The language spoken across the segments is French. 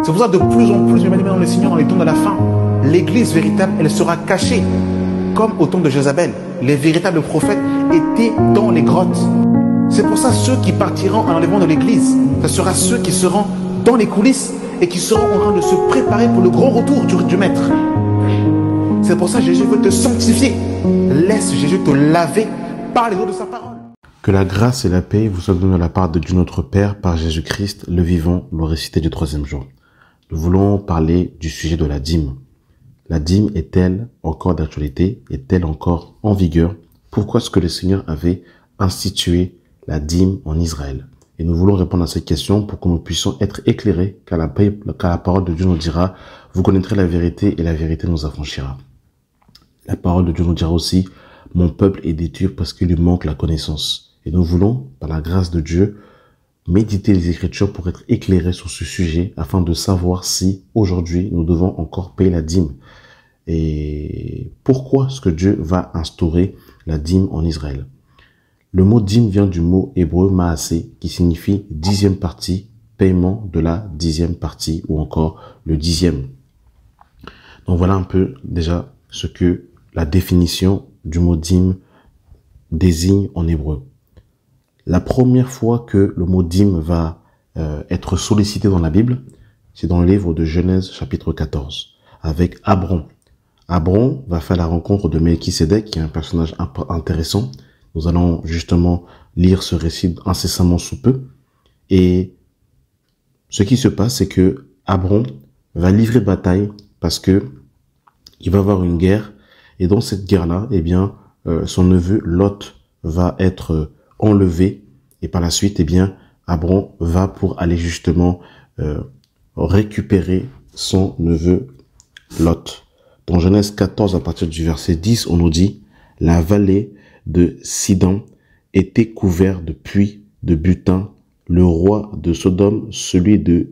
C'est pour ça que de plus en plus, bien aimés dans le Seigneur, dans les temps de la fin, l'église véritable, elle sera cachée. Comme au temps de Jézabel, les véritables prophètes étaient dans les grottes. C'est pour ça ceux qui partiront à l'enlèvement de l'église, ce sera ceux qui seront dans les coulisses et qui seront en train de se préparer pour le grand retour du Maître. C'est pour ça que Jésus veut te sanctifier. Laisse Jésus te laver par les eaux de sa parole. Que la grâce et la paix vous soient données de la part de Dieu notre Père par Jésus-Christ, le vivant, le ressuscité du troisième jour. Nous voulons parler du sujet de la dîme. La dîme est-elle encore d'actualité? Est-elle encore en vigueur? Pourquoi est-ce que le Seigneur avait institué la dîme en Israël? Et nous voulons répondre à cette question pour que nous puissions être éclairés, car la parole de Dieu nous dira, vous connaîtrez la vérité et la vérité nous affranchira. La parole de Dieu nous dira aussi, mon peuple est détruit parce qu'il lui manque la connaissance. Et nous voulons, par la grâce de Dieu, méditer les Écritures pour être éclairés sur ce sujet afin de savoir si aujourd'hui nous devons encore payer la dîme. Et pourquoi est-ce que Dieu va instaurer la dîme en Israël? Le mot dîme vient du mot hébreu maasé qui signifie dixième partie, paiement de la dixième partie ou encore le dixième. Donc voilà un peu déjà ce que la définition du mot dîme désigne en hébreu. La première fois que le mot dîme va être sollicité dans la Bible, c'est dans le livre de Genèse chapitre 14, avec Abram. Abram va faire la rencontre de Melchisédek, qui est un personnage intéressant. Nous allons justement lire ce récit incessamment sous peu. Et ce qui se passe, c'est que Abram va livrer bataille parce que il va y avoir une guerre. Et dans cette guerre-là, eh bien, son neveu Lot va être enlevé. Et par la suite, eh bien, Abram va pour aller justement récupérer son neveu Lot. Dans Genèse 14, à partir du verset 10, on nous dit « La vallée de Sidon était couverte de puits, de butin. Le roi de Sodome, celui de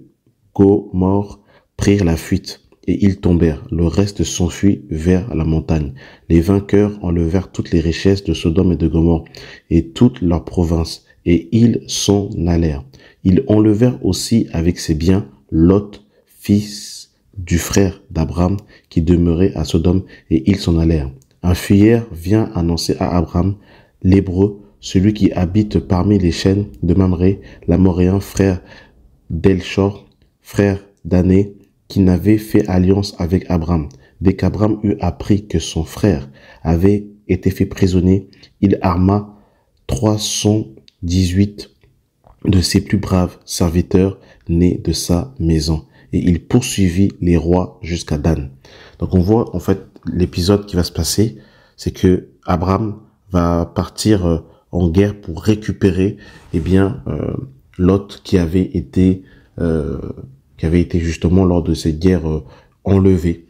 Gomorrhe, prirent la fuite. Et ils tombèrent. Le reste s'enfuit vers la montagne. Les vainqueurs enlevèrent toutes les richesses de Sodome et de Gomorrhe et toute leur province, et ils s'en allèrent. Ils enlevèrent aussi avec ses biens Lot, fils du frère d'Abraham, qui demeurait à Sodome, et ils s'en allèrent. Un fuyard vient annoncer à Abraham, l'Hébreu, celui qui habite parmi les chaînes de Mamré, l'Amoréen, frère d'Elchor, frère d'Ané, qui n'avait fait alliance avec Abraham. Dès qu'Abraham eut appris que son frère avait été fait prisonnier, il arma 318 de ses plus braves serviteurs nés de sa maison. Et il poursuivit les rois jusqu'à Dan. Donc on voit en fait l'épisode qui va se passer, c'est que Abraham va partir en guerre pour récupérer Lot qui avait été justement lors de cette guerre enlevé.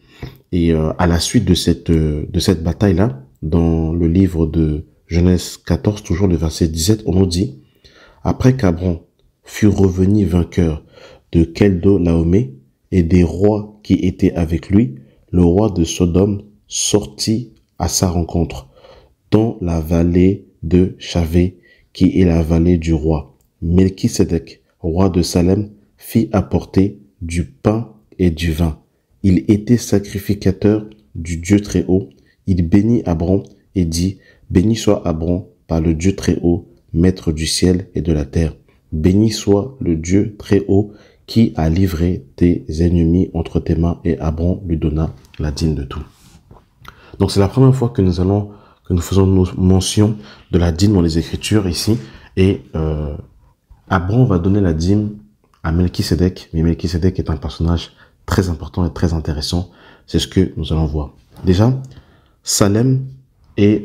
Et à la suite de cette bataille-là, dans le livre de Genèse 14, toujours le verset 17, on nous dit « Après qu'Abram fut revenu vainqueur de Keldo-Laomé et des rois qui étaient avec lui, le roi de Sodome sortit à sa rencontre dans la vallée de Chavé, qui est la vallée du roi. Melchisédek, roi de Salem, fit apporter du pain et du vin. Il était sacrificateur du Dieu Très-Haut. Il bénit Abram et dit, « Béni soit Abram par le Dieu Très-Haut, maître du ciel et de la terre. Béni soit le Dieu Très-Haut qui a livré tes ennemis entre tes mains. » Et Abram lui donna la dîme de tout. Donc c'est la première fois que nous faisons mention de la dîme dans les Écritures ici. Et Abram va donner la dîme à Melchisédek. Mais Melchisédek est un personnage très important et très intéressant. C'est ce que nous allons voir. Déjà, Salem est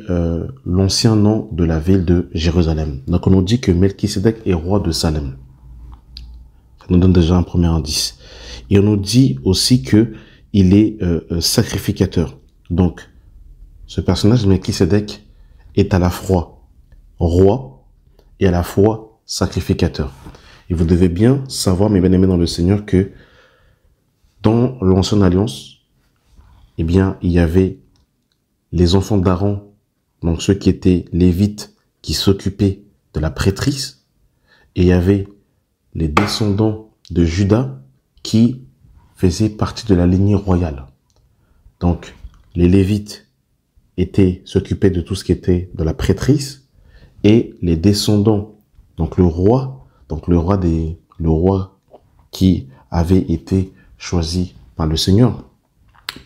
l'ancien nom de la ville de Jérusalem. Donc on nous dit que Melchisédek est roi de Salem. Ça nous donne déjà un premier indice. Et on nous dit aussi que il est sacrificateur. Donc, ce personnage, Melchisédek, est à la fois roi et à la fois sacrificateur. Et vous devez bien savoir, mes bien-aimés dans le Seigneur, que dans l'ancienne alliance, eh bien, il y avait les enfants d'Aaron, donc ceux qui étaient lévites, qui s'occupaient de la prêtrise, et il y avait les descendants de Juda qui faisaient partie de la lignée royale. Donc, les Lévites s'occupaient de tout ce qui était de la prêtrise, et les descendants, donc le roi qui avait été choisi par le Seigneur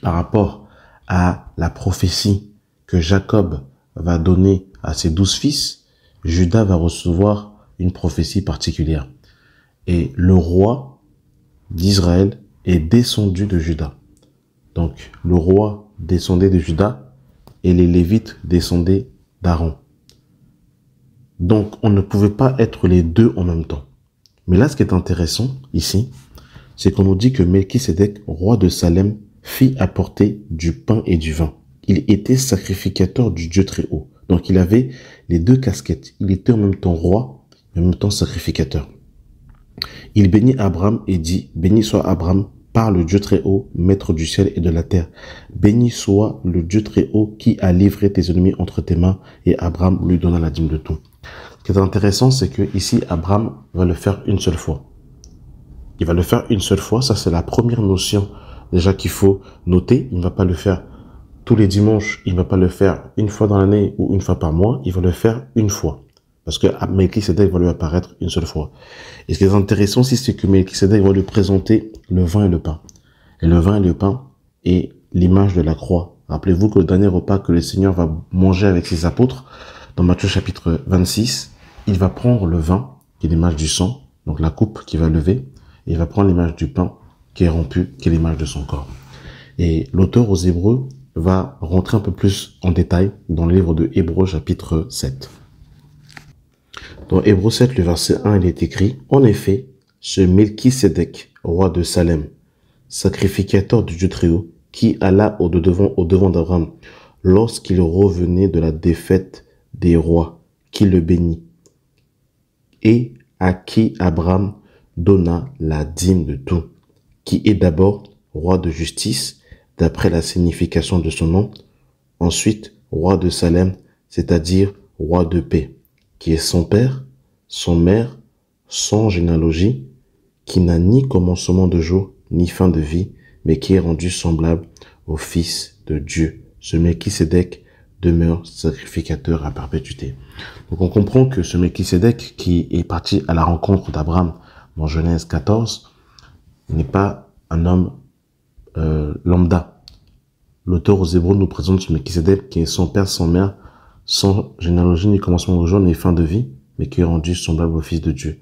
par rapport à la prophétie que Jacob va donner à ses 12 fils, Judas va recevoir une prophétie particulière. Et le roi d'Israël est descendu de Juda. Donc, le roi descendait de Juda et les Lévites descendaient d'Aaron. Donc, on ne pouvait pas être les deux en même temps. Mais là, ce qui est intéressant ici, c'est qu'on nous dit que Melchisédek, roi de Salem, fit apporter du pain et du vin. Il était sacrificateur du Dieu très haut. Donc, il avait les deux casquettes. Il était en même temps roi et en même temps sacrificateur. Il bénit Abraham et dit, « Béni soit Abraham par le Dieu très haut, maître du ciel et de la terre. Béni soit le Dieu très haut qui a livré tes ennemis entre tes mains. » Et Abraham lui donna la dîme de tout. Ce qui est intéressant, c'est que ici, Abraham va le faire une seule fois. Il va le faire une seule fois. Ça, c'est la première notion déjà qu'il faut noter. Il ne va pas le faire tous les dimanches. Il ne va pas le faire une fois dans l'année ou une fois par mois. Il va le faire une fois. Parce que Melchisédek va lui apparaître une seule fois. Et ce qui est intéressant aussi, c'est que Melchisédek va lui présenter le vin et le pain. Et le vin et le pain est l'image de la croix. Rappelez-vous que le dernier repas que le Seigneur va manger avec ses apôtres, dans Matthieu chapitre 26, il va prendre le vin, qui est l'image du sang, donc la coupe qu'il va lever, et il va prendre l'image du pain qui est rompu, qui est l'image de son corps. Et l'auteur aux Hébreux va rentrer un peu plus en détail dans le livre de Hébreux chapitre 7. Dans Hébreux 7, le verset 1, il est écrit, « En effet, ce Melchisédek, roi de Salem, sacrificateur du Dieu très haut, qui alla au devant d'Abraham, lorsqu'il revenait de la défaite des rois, qui le bénit, et à qui Abraham donna la dîme de tout, qui est d'abord roi de justice, d'après la signification de son nom, ensuite roi de Salem, c'est-à-dire roi de paix, qui est sans père, sans mère, sans généalogie, qui n'a ni commencement de jour, ni fin de vie, mais qui est rendu semblable au Fils de Dieu. Ce Melchisédek demeure sacrificateur à perpétuité. Donc on comprend que ce Melchisédek qui est parti à la rencontre d'Abraham dans Genèse 14 n'est pas un homme lambda. L'auteur aux Hébreux nous présente ce Melchisédek qui est sans père, sans mère, sans généalogie ni commencement de jour ni fin de vie, mais qui est rendu semblable au Fils de Dieu.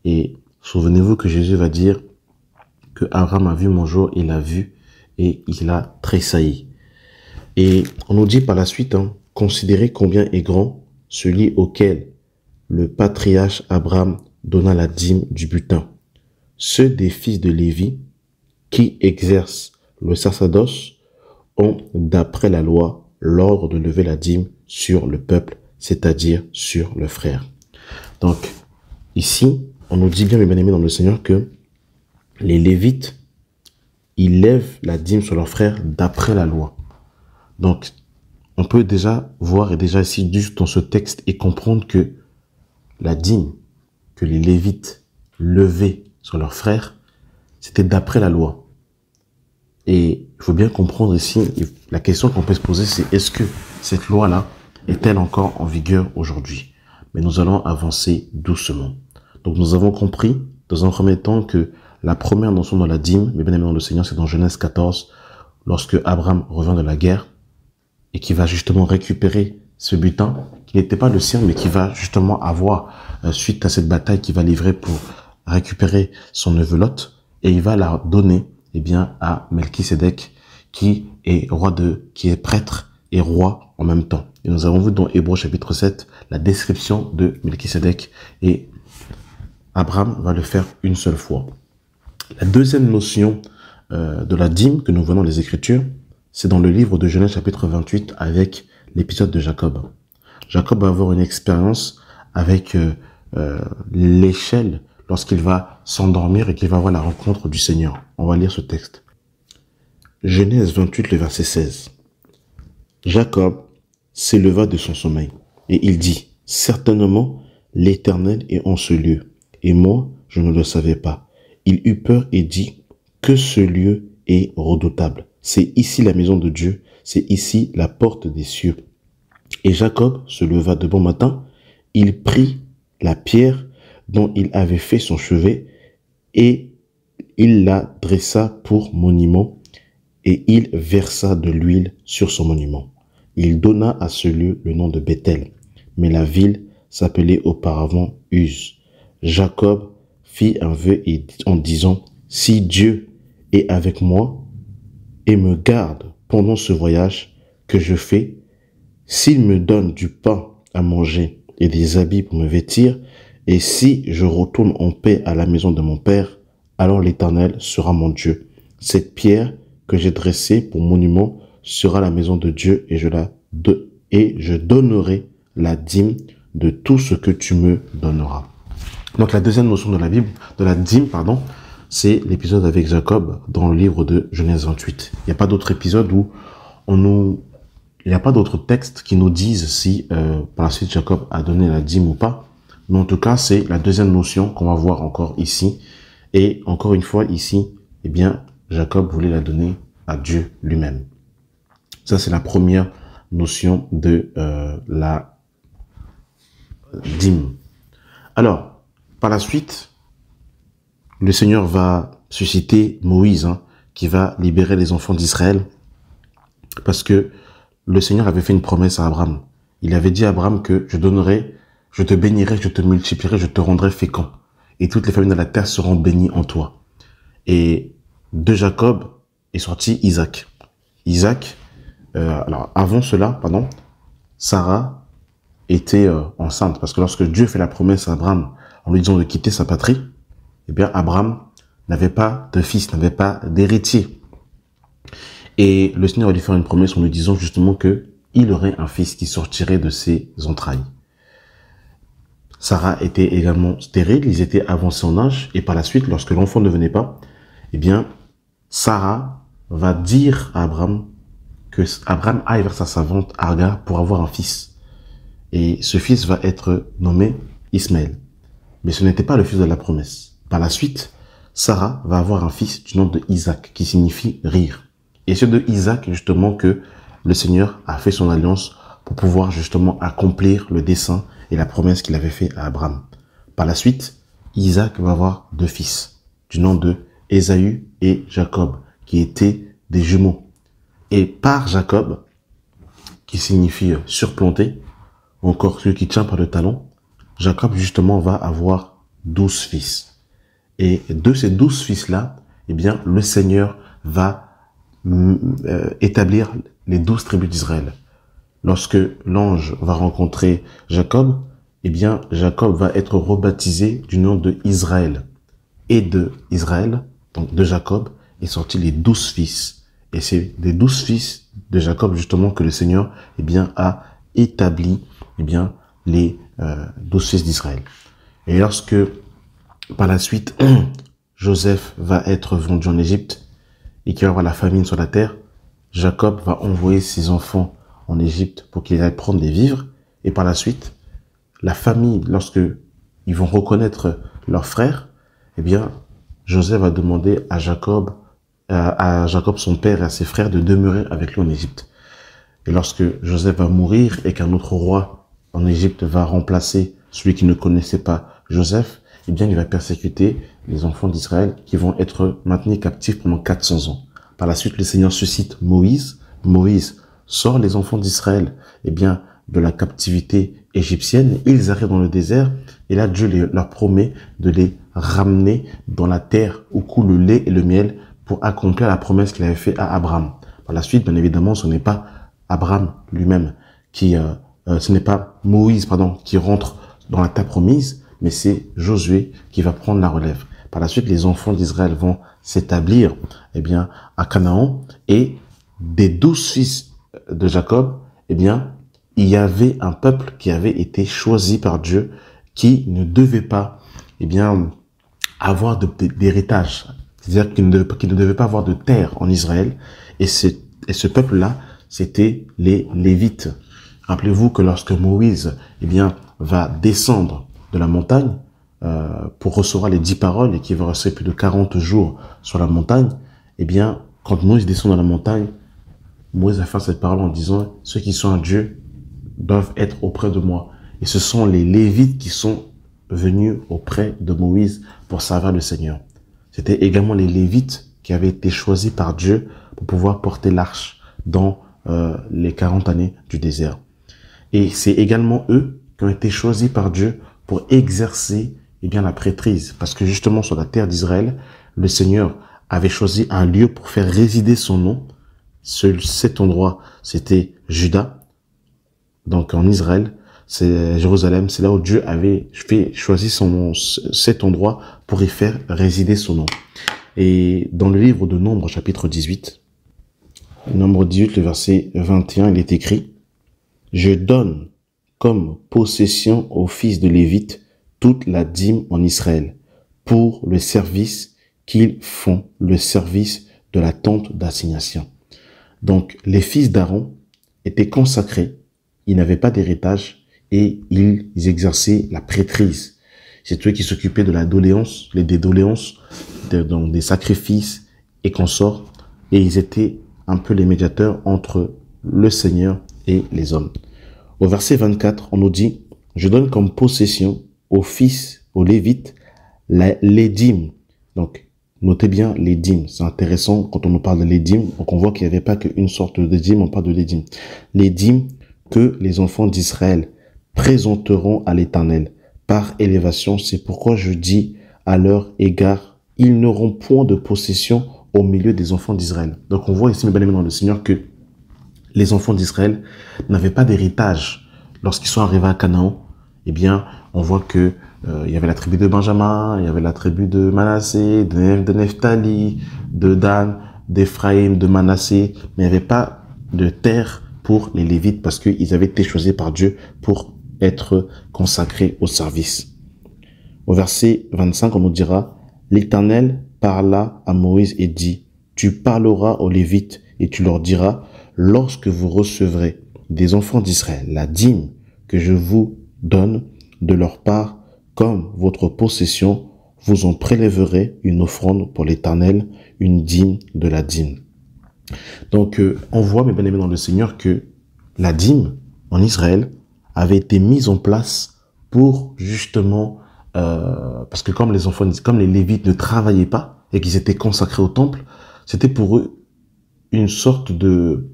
Et souvenez-vous que Jésus va dire que Abraham a vu mon jour, il l'a vu et il a tressailli. Et on nous dit par la suite, considérez combien est grand celui auquel le patriarche Abraham donna la dîme du butin. Ceux des fils de Lévi qui exercent le sacerdoce ont, d'après la loi, l'ordre de lever la dîme sur le peuple, c'est-à-dire sur le frère. Donc, ici, on nous dit bien, mes bien-aimés dans le Seigneur, que les Lévites, ils lèvent la dîme sur leurs frères d'après la loi. Donc, on peut déjà voir et déjà ici, juste dans ce texte, et comprendre que la dîme que les Lévites levaient sur leurs frères, c'était d'après la loi. Et il faut bien comprendre ici, la question qu'on peut se poser, c'est est-ce que cette loi-là est-elle encore en vigueur aujourd'hui? Mais nous allons avancer doucement. Donc nous avons compris, dans un premier temps, que la première notion dans la dîme, mes bien-aimés dans le Seigneur, c'est dans Genèse 14, lorsque Abraham revient de la guerre et qui va justement récupérer ce butin, qui n'était pas le sien, mais qui va justement avoir, suite à cette bataille qu'il va livrer pour récupérer son neveu Lot, et il va la donner à Melchisédek, qui est prêtre et roi en même temps. Et nous avons vu dans Hébreux chapitre 7 la description de Melchisédek, et Abraham va le faire une seule fois. La deuxième notion de la dîme que nous voyons dans les Écritures, c'est dans le livre de Genèse chapitre 28 avec l'épisode de Jacob. Jacob va avoir une expérience avec l'échelle lorsqu'il va s'endormir et qu'il va avoir la rencontre du Seigneur. On va lire ce texte. Genèse 28, le verset 16. Jacob s'éleva de son sommeil et il dit, « Certainement, l'Éternel est en ce lieu, et moi, je ne le savais pas. » Il eut peur et dit, « Que que ce lieu est redoutable. C'est ici la maison de Dieu, c'est ici la porte des cieux. Et Jacob se leva de bon matin, il prit la pierre dont il avait fait son chevet et il la dressa pour monument et il versa de l'huile sur son monument. Il donna à ce lieu le nom de Bethel, mais la ville s'appelait auparavant Uz. Jacob fit un vœu en disant, si Dieu est avec moi et me garde pendant ce voyage que je fais, s'il me donne du pain à manger et des habits pour me vêtir, et si je retourne en paix à la maison de mon père, alors l'Éternel sera mon Dieu. Cette pierre que j'ai dressée pour monument sera la maison de Dieu et je donnerai la dîme de tout ce que tu me donneras. Donc la deuxième notion de la Bible, de la dîme, c'est l'épisode avec Jacob dans le livre de Genèse 28. Il n'y a pas d'autre épisode où il n'y a pas d'autres textes qui nous disent si par la suite Jacob a donné la dîme ou pas. Mais en tout cas, c'est la deuxième notion qu'on va voir encore ici. Et encore une fois, ici, eh bien, Jacob voulait la donner à Dieu lui-même. Ça, c'est la première notion de la dîme. Alors, par la suite, le Seigneur va susciter Moïse, qui va libérer les enfants d'Israël, parce que le Seigneur avait fait une promesse à Abraham. Il avait dit à Abraham que je te bénirai, je te multiplierai, je te rendrai fécond. Et toutes les familles de la terre seront bénies en toi. Et de Jacob est sorti Isaac. Alors avant cela, Sarah était enceinte. Parce que lorsque Dieu fait la promesse à Abraham en lui disant de quitter sa patrie, eh bien Abraham n'avait pas de fils, n'avait pas d'héritier. Et le Seigneur lui fait une promesse en lui disant justement que il aurait un fils qui sortirait de ses entrailles. Sarah était également stérile, ils étaient avancés en âge, et par la suite, lorsque l'enfant ne venait pas, eh bien, Sarah va dire à Abraham que Abraham aille vers sa servante Agar pour avoir un fils. Et ce fils va être nommé Ismaël. Mais ce n'était pas le fils de la promesse. Par la suite, Sarah va avoir un fils du nom de Isaac, qui signifie rire. Et c'est de Isaac, justement, que le Seigneur a fait son alliance pour pouvoir, justement, accomplir le dessein et la promesse qu'il avait fait à Abraham. Par la suite, Isaac va avoir deux fils, du nom de Ésaü et Jacob, qui étaient des jumeaux. Et par Jacob, qui signifie surplanter, ou encore celui qui tient par le talon, Jacob, justement, va avoir 12 fils. Et de ces 12 fils-là, eh bien, le Seigneur va établir les 12 tribus d'Israël. Lorsque l'ange va rencontrer Jacob, eh bien, Jacob va être rebaptisé du nom de Israël. Et de Israël, donc de Jacob, est sorti les 12 fils. Et c'est des 12 fils de Jacob, justement, que le Seigneur, eh bien, a établi, eh bien, les 12 fils d'Israël. Et lorsque, par la suite, Joseph va être vendu en Égypte et qu'il va y avoir la famine sur la terre, Jacob va envoyer ses enfants en Égypte pour qu'ils aillent prendre des vivres. Et par la suite, la famille, lorsque ils vont reconnaître leur frère, eh bien, Joseph va demander à Jacob son père et à ses frères de demeurer avec lui en Égypte. Et lorsque Joseph va mourir et qu'un autre roi en Égypte va remplacer celui qui ne connaissait pas Joseph, eh bien, il va persécuter les enfants d'Israël qui vont être maintenus captifs pendant 400 ans. Par la suite, le Seigneur suscite Moïse. Moïse sort les enfants d'Israël, eh bien, de la captivité égyptienne. Ils arrivent dans le désert et là, Dieu leur promet de les ramener dans la terre où coule le lait et le miel pour accomplir la promesse qu'il avait faite à Abraham. Par la suite, bien évidemment, ce n'est pas Abraham lui-même ce n'est pas Moïse, qui rentre dans la terre promise, mais c'est Josué qui va prendre la relève. Par la suite, les enfants d'Israël vont s'établir, eh bien, à Canaan, et des 12 fils de Jacob, eh bien, il y avait un peuple qui avait été choisi par Dieu, qui ne devait pas, eh bien, avoir d'héritage. C'est-à-dire qu'il ne devait pas avoir de terre en Israël. Et ce peuple-là, c'était les Lévites. Rappelez-vous que lorsque Moïse, eh bien, va descendre de la montagne, pour recevoir les 10 paroles et qui va rester plus de 40 jours sur la montagne, eh bien, quand Moïse descend dans la montagne, Moïse va faire cette parole en disant « Ceux qui sont à Dieu doivent être auprès de moi ». Et ce sont les Lévites qui sont venus auprès de Moïse pour servir le Seigneur. C'était également les Lévites qui avaient été choisis par Dieu pour pouvoir porter l'arche dans les 40 années du désert. Et c'est également eux qui ont été choisis par Dieu pour exercer la prêtrise. Parce que justement sur la terre d'Israël, le Seigneur avait choisi un lieu pour faire résider son nom. Cet endroit, c'était Juda, donc en Israël. C'est Jérusalem, c'est là où Dieu avait choisi cet endroit pour y faire résider son nom. Et dans le livre de Nombres, chapitre 18, Nombre 18, le verset 21, il est écrit « Je donne comme possession aux fils de Lévite toute la dîme en Israël, pour le service qu'ils font, le service de la tente d'assignation. » Donc, les fils d'Aaron étaient consacrés, ils n'avaient pas d'héritage, et ils exerçaient la prêtrise. C'est eux qui s'occupaient de la doléance, des doléances, donc des sacrifices et consorts. Et ils étaient un peu les médiateurs entre le Seigneur et les hommes. Au verset 24, on nous dit « Je donne comme possession aux fils, aux Lévites, les dîmes. » Donc, notez bien les dîmes. C'est intéressant quand on nous parle de les dîmes. Donc, on voit qu'il n'y avait pas qu'une sorte de dîme, on parle de les dîmes. Les dîmes que les enfants d'Israël présenteront à l'Éternel par élévation. C'est pourquoi je dis à leur égard, ils n'auront point de possession au milieu des enfants d'Israël. Donc on voit ici, mes bien-aimés dans le Seigneur, que les enfants d'Israël n'avaient pas d'héritage. Lorsqu'ils sont arrivés à Canaan, eh bien, on voit que il y avait la tribu de Benjamin, il y avait la tribu de Manassé, de Nephtali, de Dan, d'Éphraïm, de Manassé, mais il n'y avait pas de terre pour les Lévites parce qu'ils avaient été choisis par Dieu pour être consacrés au service. Au verset 25, on nous dira « L'Éternel parla à Moïse et dit « Tu parleras aux Lévites et tu leur diras « Lorsque vous recevrez des enfants d'Israël la dîme que je vous donne de leur part comme votre possession, vous en prélèverez une offrande pour l'Éternel, une dîme de la dîme. » Donc, on voit, mes bien-aimés dans le Seigneur, que la dîme en Israël avait été mise en place pour justement, parce que comme les Lévites ne travaillaient pas et qu'ils étaient consacrés au temple, c'était pour eux une sorte de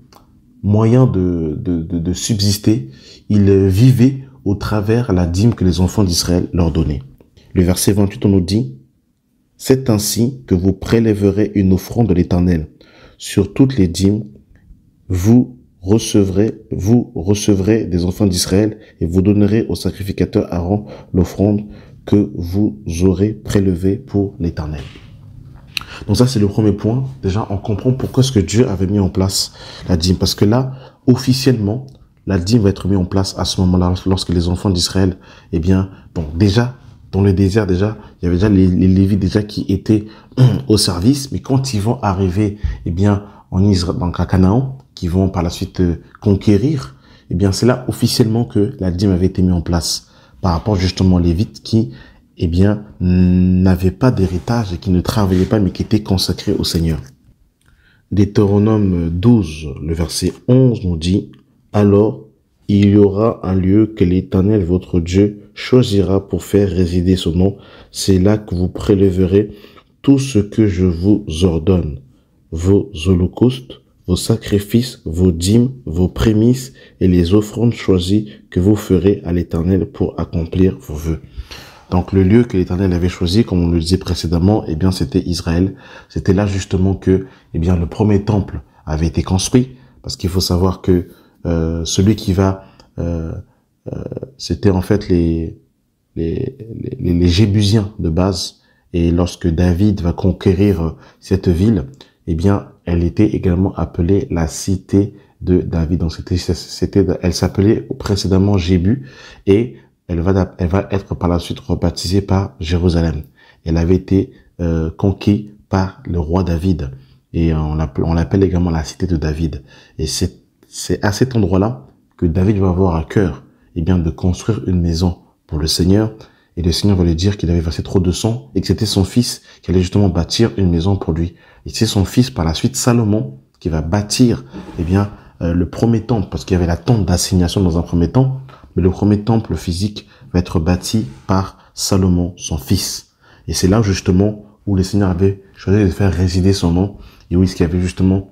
moyen de subsister. Ils vivaient au travers la dîme que les enfants d'Israël leur donnaient. Le verset 28, on nous dit « C'est ainsi que vous prélèverez une offrande de l'Éternel. Sur toutes les dîmes, vous recevrez des enfants d'Israël et vous donnerez au sacrificateur Aaron l'offrande que vous aurez prélevée pour l'Éternel. » Donc ça, c'est le premier point. Déjà, on comprend pourquoi est-ce que Dieu avait mis en place la dîme. Parce que là, officiellement, la dîme va être mise en place à ce moment-là, lorsque les enfants d'Israël, eh bien, bon, déjà, dans le désert, déjà, il y avait déjà les Lévites déjà qui étaient au service. Mais quand ils vont arriver, eh bien, en Israël, donc à Canaan, qui vont par la suite conquérir, eh bien, c'est là officiellement que la dîme avait été mise en place par rapport justement aux Lévites qui, eh bien, n'avaient pas d'héritage et qui ne travaillaient pas, mais qui étaient consacrés au Seigneur. Deutéronome 12, le verset 11 nous dit « Alors, il y aura un lieu que l'Éternel, votre Dieu, choisira pour faire résider son nom. C'est là que vous prélèverez tout ce que je vous ordonne, vos holocaustes, vos sacrifices, vos dîmes, vos prémices et les offrandes choisies que vous ferez à l'Éternel pour accomplir vos vœux. » Donc le lieu que l'Éternel avait choisi, comme on le disait précédemment, eh bien c'était Israël. C'était là justement que, eh bien, le premier temple avait été construit, parce qu'il faut savoir que celui qui va, c'était en fait les Jébusiens de base. Et lorsque David va conquérir cette ville, eh bien, elle était également appelée la cité de David. Donc elle s'appelait précédemment Jébu et elle va être par la suite rebaptisée par Jérusalem. Elle avait été conquise par le roi David et on l'appelle également la cité de David. Et c'est à cet endroit-là que David va avoir à cœur, eh bien, de construire une maison pour le Seigneur. Et le Seigneur va lui dire qu'il avait versé trop de sang et que c'était son fils qui allait justement bâtir une maison pour lui. Et c'est son fils, par la suite, Salomon, qui va bâtir, eh bien, le premier temple, parce qu'il y avait la tente d'assignation dans un premier temps, mais le premier temple physique va être bâti par Salomon, son fils. Et c'est là, justement, où le Seigneur avait choisi de faire résider son nom, et où il y avait justement,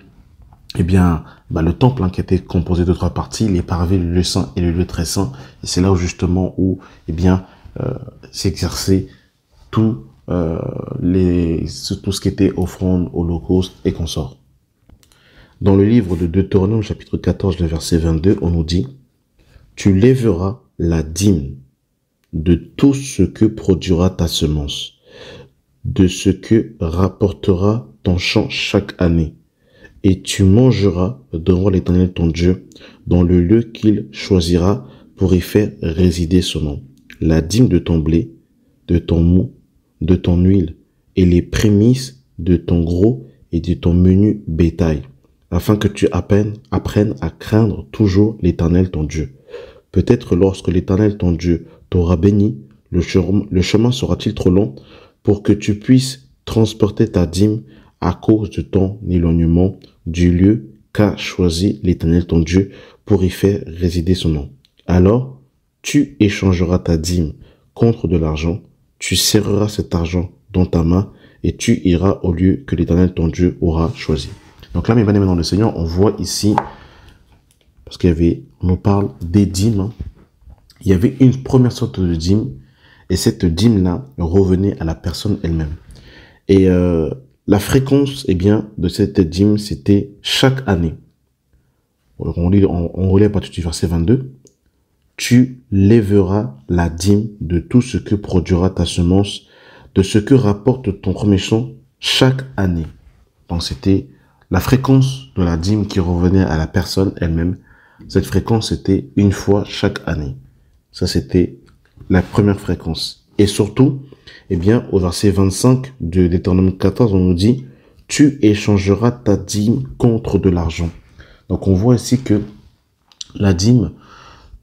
eh bien, le temple qui était composé de 3 parties, les parvis, le lieu saint et le lieu très saint. Et c'est là où, justement, où, eh bien, s'exerçait tout ce qui était offrande, holocauste et consorts. Dans le livre de Deutéronome, chapitre 14, le verset 22, on nous dit « Tu lèveras la dîme de tout ce que produira ta semence, de ce que rapportera ton champ chaque année, et tu mangeras devant l'Éternel ton Dieu dans le lieu qu'il choisira pour y faire résider son nom. La dîme de ton blé, de ton mou, de ton huile, et les prémices de ton gros et de ton menu bétail, afin que tu apprennes à craindre toujours l'Éternel ton Dieu. Peut-être lorsque l'Éternel ton Dieu t'aura béni, le chemin sera-t-il trop long pour que tu puisses transporter ta dîme à cause de ton éloignement du lieu qu'a choisi l'Éternel ton Dieu pour y faire résider son nom. Alors, tu échangeras ta dîme contre de l'argent, tu serreras cet argent dans ta main et tu iras au lieu que l'Éternel ton Dieu aura choisi. Donc là, mes bien-aimés dans le Seigneur, on voit ici, parce on nous parle des dîmes, il y avait une première sorte de dîme, et cette dîme-là revenait à la personne elle-même. Et la fréquence, eh bien, de cette dîme, c'était chaque année. On relit à partir du verset 22. Tu lèveras la dîme de tout ce que produira ta semence, de ce que rapporte ton premier champ chaque année. Donc c'était la fréquence de la dîme qui revenait à la personne elle-même. Cette fréquence, c'était une fois chaque année. Ça, c'était la première fréquence. Et surtout, eh bien, au verset 25 de Deutéronome 14, on nous dit « Tu échangeras ta dîme contre de l'argent ». Donc, on voit ici que la dîme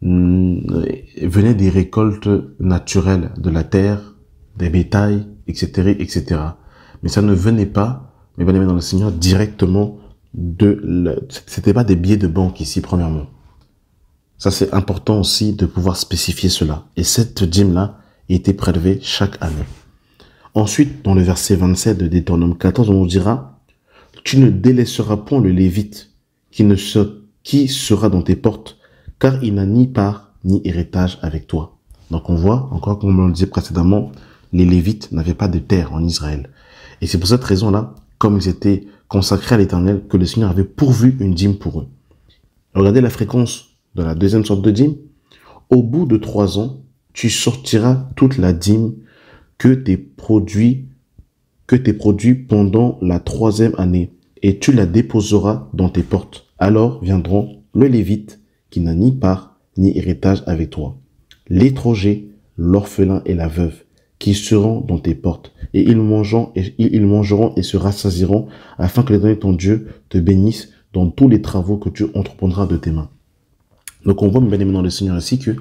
venait des récoltes naturelles de la terre, des bétails, etc., etc. Mais ça ne venait pas, mais bien aimé dans le Seigneur, directement c'était pas des billets de banque ici, premièrement. Ça, c'est important aussi de pouvoir spécifier cela. Et cette dîme-là était prélevée chaque année. Ensuite, dans le verset 27 de Deutéronome 14, on nous dira « Tu ne délaisseras point le Lévite qui sera dans tes portes, car il n'a ni part ni héritage avec toi. » Donc on voit, encore comme on le disait précédemment, les Lévites n'avaient pas de terre en Israël. Et c'est pour cette raison-là, comme ils étaient consacrés à l'Éternel, que le Seigneur avait pourvu une dîme pour eux. Regardez la fréquence de la deuxième sorte de dîme. Au bout de 3 ans, tu sortiras toute la dîme que tes produits pendant la 3e année, et tu la déposeras dans tes portes. Alors viendront le Lévite, qui n'a ni part ni héritage avec toi, l'étranger, l'orphelin et la veuve, qui seront dans tes portes, et ils mangeront et se rassasieront, afin que l'Éternel ton Dieu te bénisse dans tous les travaux que tu entreprendras de tes mains. Donc on voit, bien aimé dans le Seigneur ici, que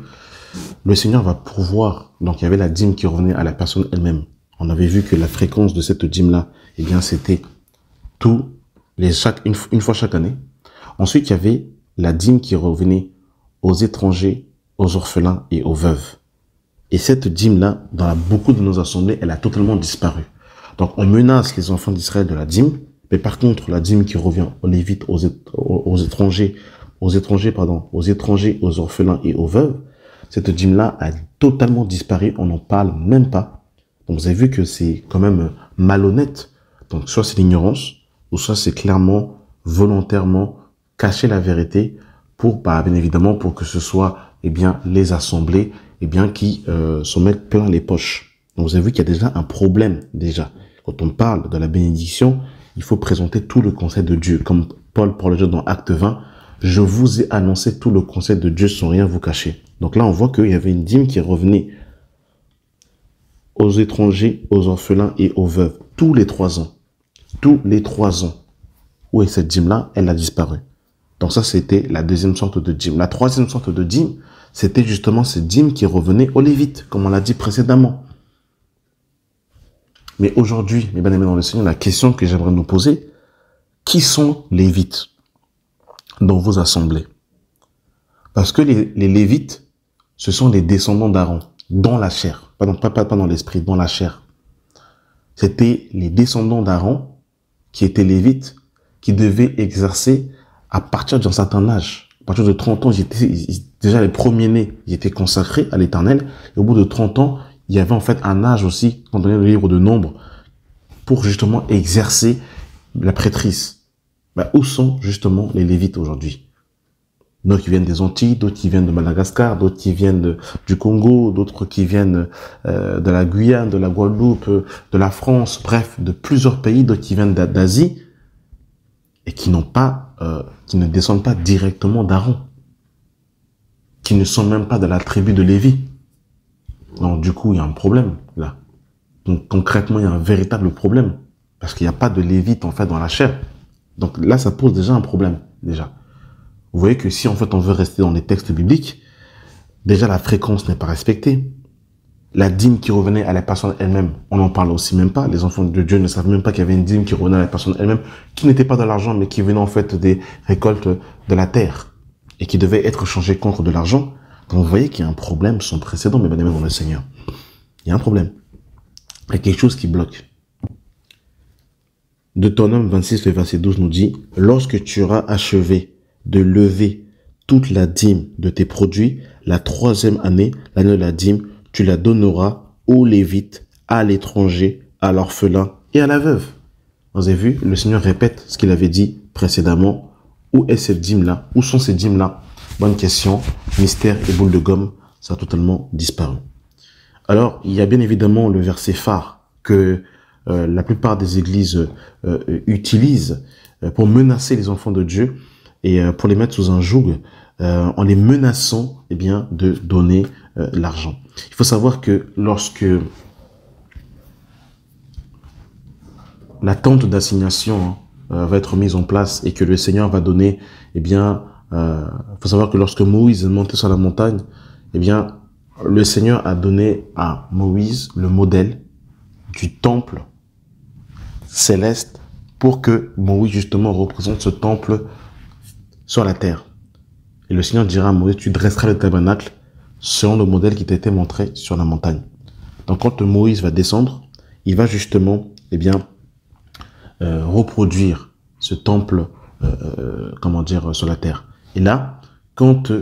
le Seigneur va pourvoir. Donc il y avait la dîme qui revenait à la personne elle-même. On avait vu que la fréquence de cette dîme-là, eh bien c'était une fois chaque année. Ensuite, il y avait la dîme qui revenait aux étrangers, aux orphelins et aux veuves. Et cette dîme-là, dans beaucoup de nos assemblées, elle a totalement disparu. Donc on menace les enfants d'Israël de la dîme, mais par contre, la dîme qui revient aux Lévites, aux étrangers, aux orphelins et aux veuves, cette dîme-là a totalement disparu, on n'en parle même pas. Donc vous avez vu que c'est quand même malhonnête. Donc soit c'est l'ignorance, ou soit c'est clairement, volontairement, cacher la vérité pour, bien évidemment, pour que ce soit, eh bien, les assemblées, eh bien, qui s'en mettent plein les poches. Donc vous avez vu qu'il y a déjà un problème, déjà. Quand on parle de la bénédiction, il faut présenter tout le conseil de Dieu. Comme Paul parle déjà dans Acte 20, je vous ai annoncé tout le conseil de Dieu sans rien vous cacher. Donc là, on voit qu'il y avait une dîme qui revenait aux étrangers, aux orphelins et aux veuves, tous les 3 ans. Tous les 3 ans. Où est cette dîme-là? Elle a disparu. Donc ça, c'était la deuxième sorte de dîme. La troisième sorte de dîme, c'était justement ces dîmes qui revenaient aux Lévites, comme on l'a dit précédemment. Mais aujourd'hui, mes bien-aimés dans le Seigneur, la question que j'aimerais nous poser, qui sont les Lévites dans vos assemblées? Parce que les Lévites, ce sont les descendants d'Aaron, dans la chair. Pas dans l'esprit, dans la chair. C'était les descendants d'Aaron, qui étaient Lévites, qui devaient exercer à partir d'un certain âge. À partir de 30 ans, déjà les premiers-nés, ils étaient consacrés à l'Éternel. Et au bout de 30 ans, il y avait en fait un âge aussi, quand on est dans le livre de Nombres, pour justement exercer la prêtrise. Où sont justement les Lévites aujourd'hui? D'autres qui viennent des Antilles, d'autres qui viennent de Madagascar, d'autres qui viennent du Congo, d'autres qui viennent de la Guyane, de la Guadeloupe, de la France, bref, de plusieurs pays, d'autres qui viennent d'Asie et qui ne descendent pas directement d'Aaron, qui ne sont même pas de la tribu de Lévi. Donc du coup, il y a un problème là. Donc concrètement, il y a un véritable problème parce qu'il n'y a pas de Lévites en fait dans la chair. Donc là, ça pose déjà un problème déjà. Vous voyez que si en fait on veut rester dans les textes bibliques, déjà la fréquence n'est pas respectée. La dîme qui revenait à la personne elle-même, on n'en parle aussi même pas. Les enfants de Dieu ne savent même pas qu'il y avait une dîme qui revenait à la personne elle-même, qui n'était pas de l'argent, mais qui venait en fait des récoltes de la terre et qui devait être changée contre de l'argent. Donc vous voyez qu'il y a un problème sans précédent, mes bien-aimés dans le Seigneur. Il y a un problème. Il y a quelque chose qui bloque. Deutéronome 26, le verset 12 nous dit, « Lorsque tu auras achevé de lever toute la dîme de tes produits, la 3e année, l'année de la dîme, tu la donneras aux Lévites, à l'étranger, à l'orphelin et à la veuve. » Vous avez vu, le Seigneur répète ce qu'il avait dit précédemment. Où est cette dîme-là? Où sont ces dîmes-là? Bonne question. Mystère et boule de gomme, ça a totalement disparu. Alors, il y a bien évidemment le verset phare que la plupart des églises utilisent pour menacer les enfants de Dieu et pour les mettre sous un joug en les menaçant de donner l'argent. Il faut savoir que lorsque la tente d'assignation va être mise en place et que le Seigneur va donner, il faut savoir que lorsque Moïse est monté sur la montagne, le Seigneur a donné à Moïse le modèle du temple céleste pour que Moïse justement représente ce temple sur la terre. Et le Seigneur dira à Moïse, tu dresseras le tabernacle selon le modèle qui t'a été montré sur la montagne. Donc quand Moïse va descendre, il va justement reproduire ce temple sur la terre. Et là, quand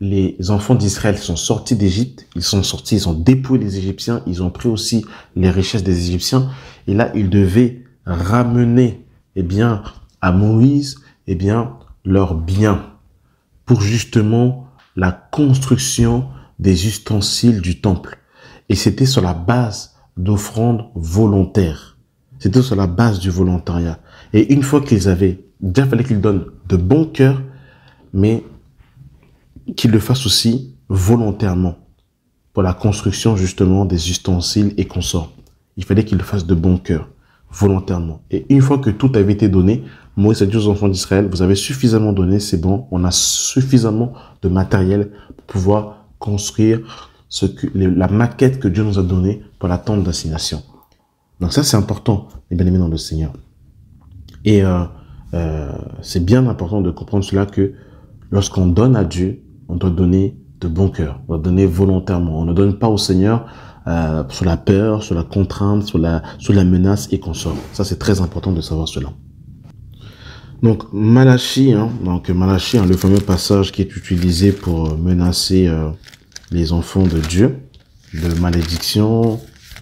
les enfants d'Israël sont sortis d'Égypte, ils ont dépouillé les Égyptiens, ils ont pris aussi les richesses des Égyptiens, et là, ils devaient ramener à Moïse leurs biens pour justement la construction des ustensiles du temple. Et c'était sur la base d'offrandes volontaires. C'était sur la base du volontariat. Et une fois qu'ils avaient, déjà fallait qu'ils donnent de bon cœur, mais qu'ils le fassent aussi volontairement pour la construction justement des ustensiles et consorts. Il fallait qu'ils le fassent de bon cœur, volontairement. Et une fois que tout avait été donné, Moïse a dit aux enfants d'Israël, vous avez suffisamment donné, c'est bon, on a suffisamment de matériel pour pouvoir construire la maquette que Dieu nous a donnée pour la tente d'assignation. Donc ça, c'est important, les bien-aimés dans le Seigneur. Et c'est bien important de comprendre cela que lorsqu'on donne à Dieu, on doit donner de bon cœur, on doit donner volontairement. On ne donne pas au Seigneur sur la peur, sur la contrainte, sur la menace et consort. Ça, c'est très important de savoir cela. Donc Malachie, le fameux passage qui est utilisé pour menacer les enfants de Dieu, de malédiction,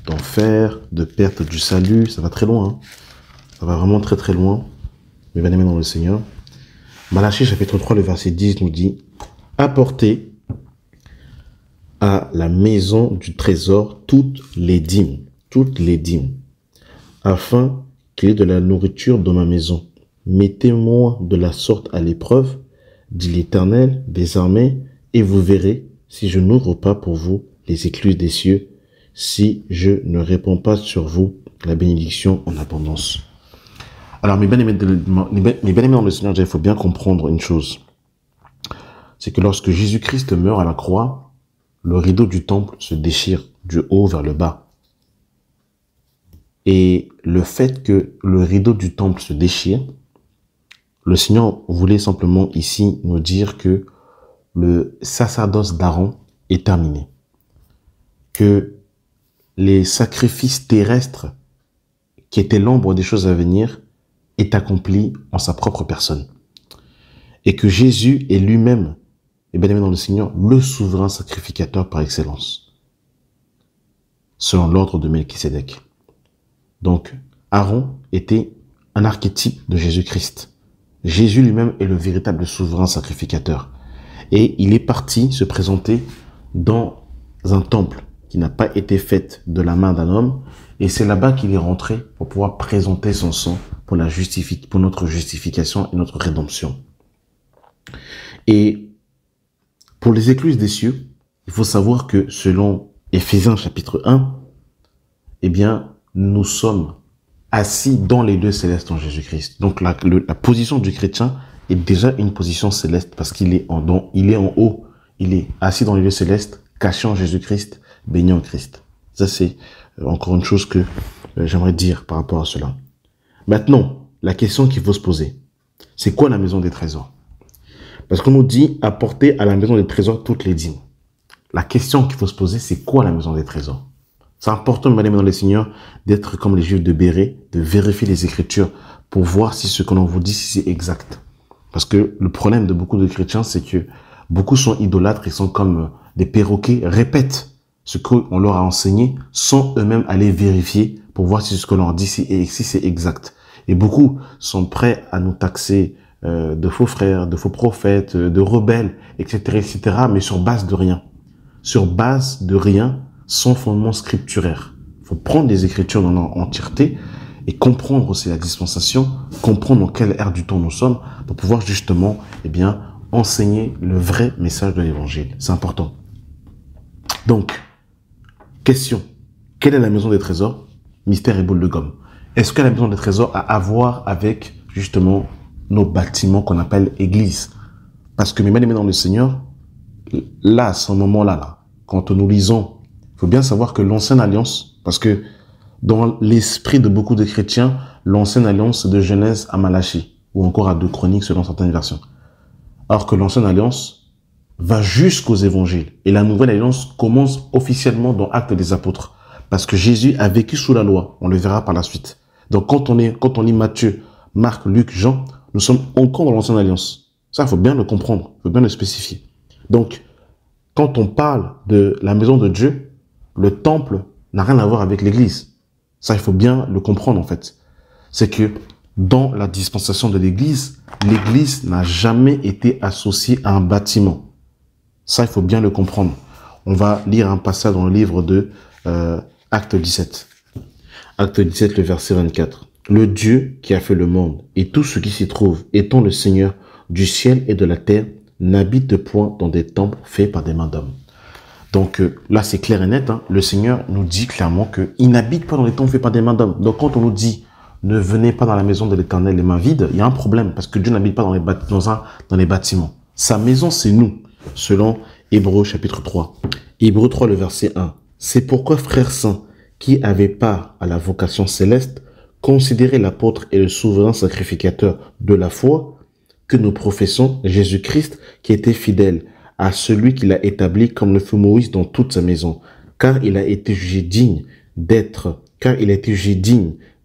d'enfer, de perte du salut, ça va très loin. Hein. Ça va vraiment très très loin. Mais bien aimé dans le Seigneur. Malachie chapitre 3, le verset 10 nous dit « Apportez à la maison du trésor toutes les dîmes, afin qu'il y ait de la nourriture dans ma maison. Mettez-moi de la sorte à l'épreuve, dit l'Éternel des armées, et vous verrez si je n'ouvre pas pour vous les écluses des cieux, si je ne répands pas sur vous la bénédiction en abondance. » Alors, mes bien-aimés dans le Seigneur, il faut bien comprendre une chose. c'est que lorsque Jésus-Christ meurt à la croix, le rideau du temple se déchire du haut vers le bas. Et le fait que le rideau du temple se déchire, le Seigneur voulait simplement ici nous dire que le sacerdoce d'Aaron est terminé. Que les sacrifices terrestres qui étaient l'ombre des choses à venir est accompli en sa propre personne. Et que Jésus est lui-même, et bien aimé dans le Seigneur, le souverain sacrificateur par excellence, selon l'ordre de Melchisédek. Donc, Aaron était un archétype de Jésus-Christ. Jésus lui-même est le véritable souverain sacrificateur. Et il est parti se présenter dans un temple qui n'a pas été fait de la main d'un homme. Et c'est là-bas qu'il est rentré pour pouvoir présenter son sang pour notre justification et notre rédemption. Et pour les écluses des cieux, il faut savoir que selon Éphésiens chapitre 1, eh bien, nous sommes assis dans les lieux célestes en Jésus-Christ. Donc la position du chrétien est déjà une position céleste parce qu'il est en haut, il est assis dans les lieux célestes, caché en Jésus-Christ, béni en Christ. Ça c'est encore une chose que j'aimerais dire par rapport à cela. Maintenant, la question qu'il faut se poser, c'est quoi la maison des trésors? Parce qu'on nous dit apporter à la maison des trésors toutes les dîmes. La question qu'il faut se poser, c'est quoi la maison des trésors? C'est important, mesdames et messieurs, dans les seigneurs, d'être comme les Juifs de Béret, de vérifier les Écritures pour voir si ce que l'on vous dit, si c'est exact. Parce que le problème de beaucoup de chrétiens, c'est que beaucoup sont idolâtres, ils sont comme des perroquets, répètent ce qu'on leur a enseigné sans eux-mêmes aller vérifier pour voir si ce que l'on leur dit, si c'est exact. Et beaucoup sont prêts à nous taxer de faux frères, de faux prophètes, de rebelles, etc., etc., mais sur base de rien. Sur base de rien, sans fondement scripturaire. Il faut prendre les Écritures dans leur entièreté et comprendre aussi la dispensation, comprendre dans quelle ère du temps nous sommes pour pouvoir justement, eh bien, enseigner le vrai message de l'Évangile. C'est important. Donc, question. Quelle est la maison des trésors? Mystère et boule de gomme. Est-ce que la maison des trésors a à voir avec, justement, nos bâtiments qu'on appelle église? Parce que, mes bien-aimés dans le Seigneur, là, à ce moment-là, quand nous lisons, il faut bien savoir que l'ancienne alliance, parce que dans l'esprit de beaucoup de chrétiens, l'ancienne alliance, c'est de Genèse à Malachie, ou encore à 2 Chroniques selon certaines versions. Alors que l'ancienne alliance va jusqu'aux évangiles. Et la nouvelle alliance commence officiellement dans Actes des Apôtres. Parce que Jésus a vécu sous la loi. On le verra par la suite. Donc quand on lit Matthieu, Marc, Luc, Jean, nous sommes encore dans l'ancienne alliance. Ça, il faut bien le comprendre. Il faut bien le spécifier. Donc, quand on parle de la maison de Dieu, le temple n'a rien à voir avec l'église. Ça, il faut bien le comprendre, en fait. C'est que dans la dispensation de l'église n'a jamais été associée à un bâtiment. Ça, il faut bien le comprendre. On va lire un passage dans le livre de Acte 17. Acte 17, le verset 24. Le Dieu qui a fait le monde et tout ce qui s'y trouve, étant le Seigneur du ciel et de la terre, n'habite point dans des temples faits par des mains d'hommes. Donc là, c'est clair et net. Hein. Le Seigneur nous dit clairement qu'il n'habite pas dans les temples faits par des mains d'hommes. Donc quand on nous dit ne venez pas dans la maison de l'Éternel les mains vides, il y a un problème parce que Dieu n'habite pas dans les bâtiments. Sa maison, c'est nous, selon Hébreux chapitre 3. Hébreux 3, le verset 1. C'est pourquoi, frères saints, qui avaient part à la vocation céleste, considérez l'apôtre et le souverain sacrificateur de la foi que nous professons, Jésus-Christ, qui était fidèle à celui qui l'a établi comme le fut Moïse dans toute sa maison, car il a été jugé digne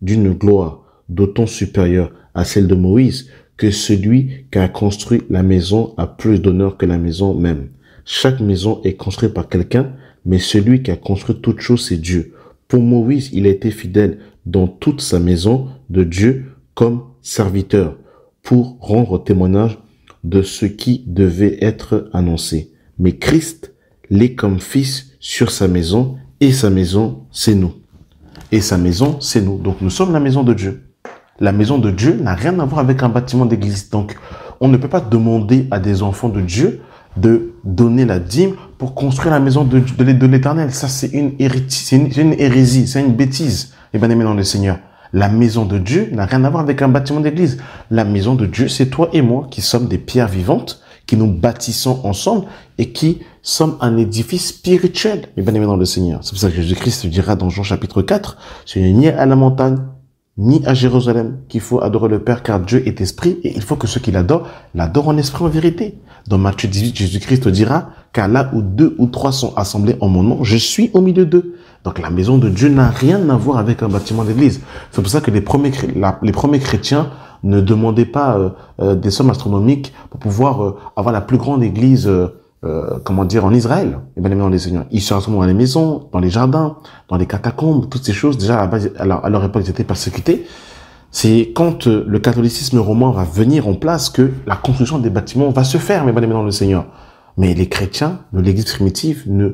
d'une gloire d'autant supérieure à celle de Moïse que celui qui a construit la maison a plus d'honneur que la maison même. Chaque maison est construite par quelqu'un, mais celui qui a construit toute chose, c'est Dieu. Pour Moïse, il a été fidèle dans toute sa maison de Dieu comme serviteur pour rendre témoignage de ce qui devait être annoncé. Mais Christ l'est comme fils sur sa maison, et sa maison, c'est nous. Et sa maison, c'est nous. Donc nous sommes la maison de Dieu. La maison de Dieu n'a rien à voir avec un bâtiment d'église. Donc on ne peut pas demander à des enfants de Dieu de donner la dîme pour construire la maison de l'Éternel. Ça, c'est une hérésie, c'est une bêtise. Et bien aimé dans le Seigneur, la maison de Dieu n'a rien à voir avec un bâtiment d'église. La maison de Dieu, c'est toi et moi qui sommes des pierres vivantes qui nous bâtissons ensemble et qui sommes un édifice spirituel, mes bien-aimés dans le Seigneur. C'est pour ça que Jésus-Christ dira dans Jean chapitre 4, ce n'est ni à la montagne, ni à Jérusalem qu'il faut adorer le Père, car Dieu est esprit et il faut que ceux qui l'adorent en esprit, en vérité. Dans Matthieu 18, Jésus-Christ dira, car là où 2 ou 3 sont assemblés en mon nom, je suis au milieu d'eux. Donc la maison de Dieu n'a rien à voir avec un bâtiment d'église. C'est pour ça que les premiers chrétiens ne demandaient pas des sommes astronomiques pour pouvoir avoir la plus grande église en Israël. Et bien aimé dans les Seigneurs, ils se rassemblent dans les maisons, dans les jardins, dans les catacombes, toutes ces choses. Déjà, à leur époque, ils étaient persécutés. C'est quand le catholicisme romain va venir en place que la construction des bâtiments va se faire, mes bien aimés dans le Seigneur. Mais les chrétiens de l'église primitive ne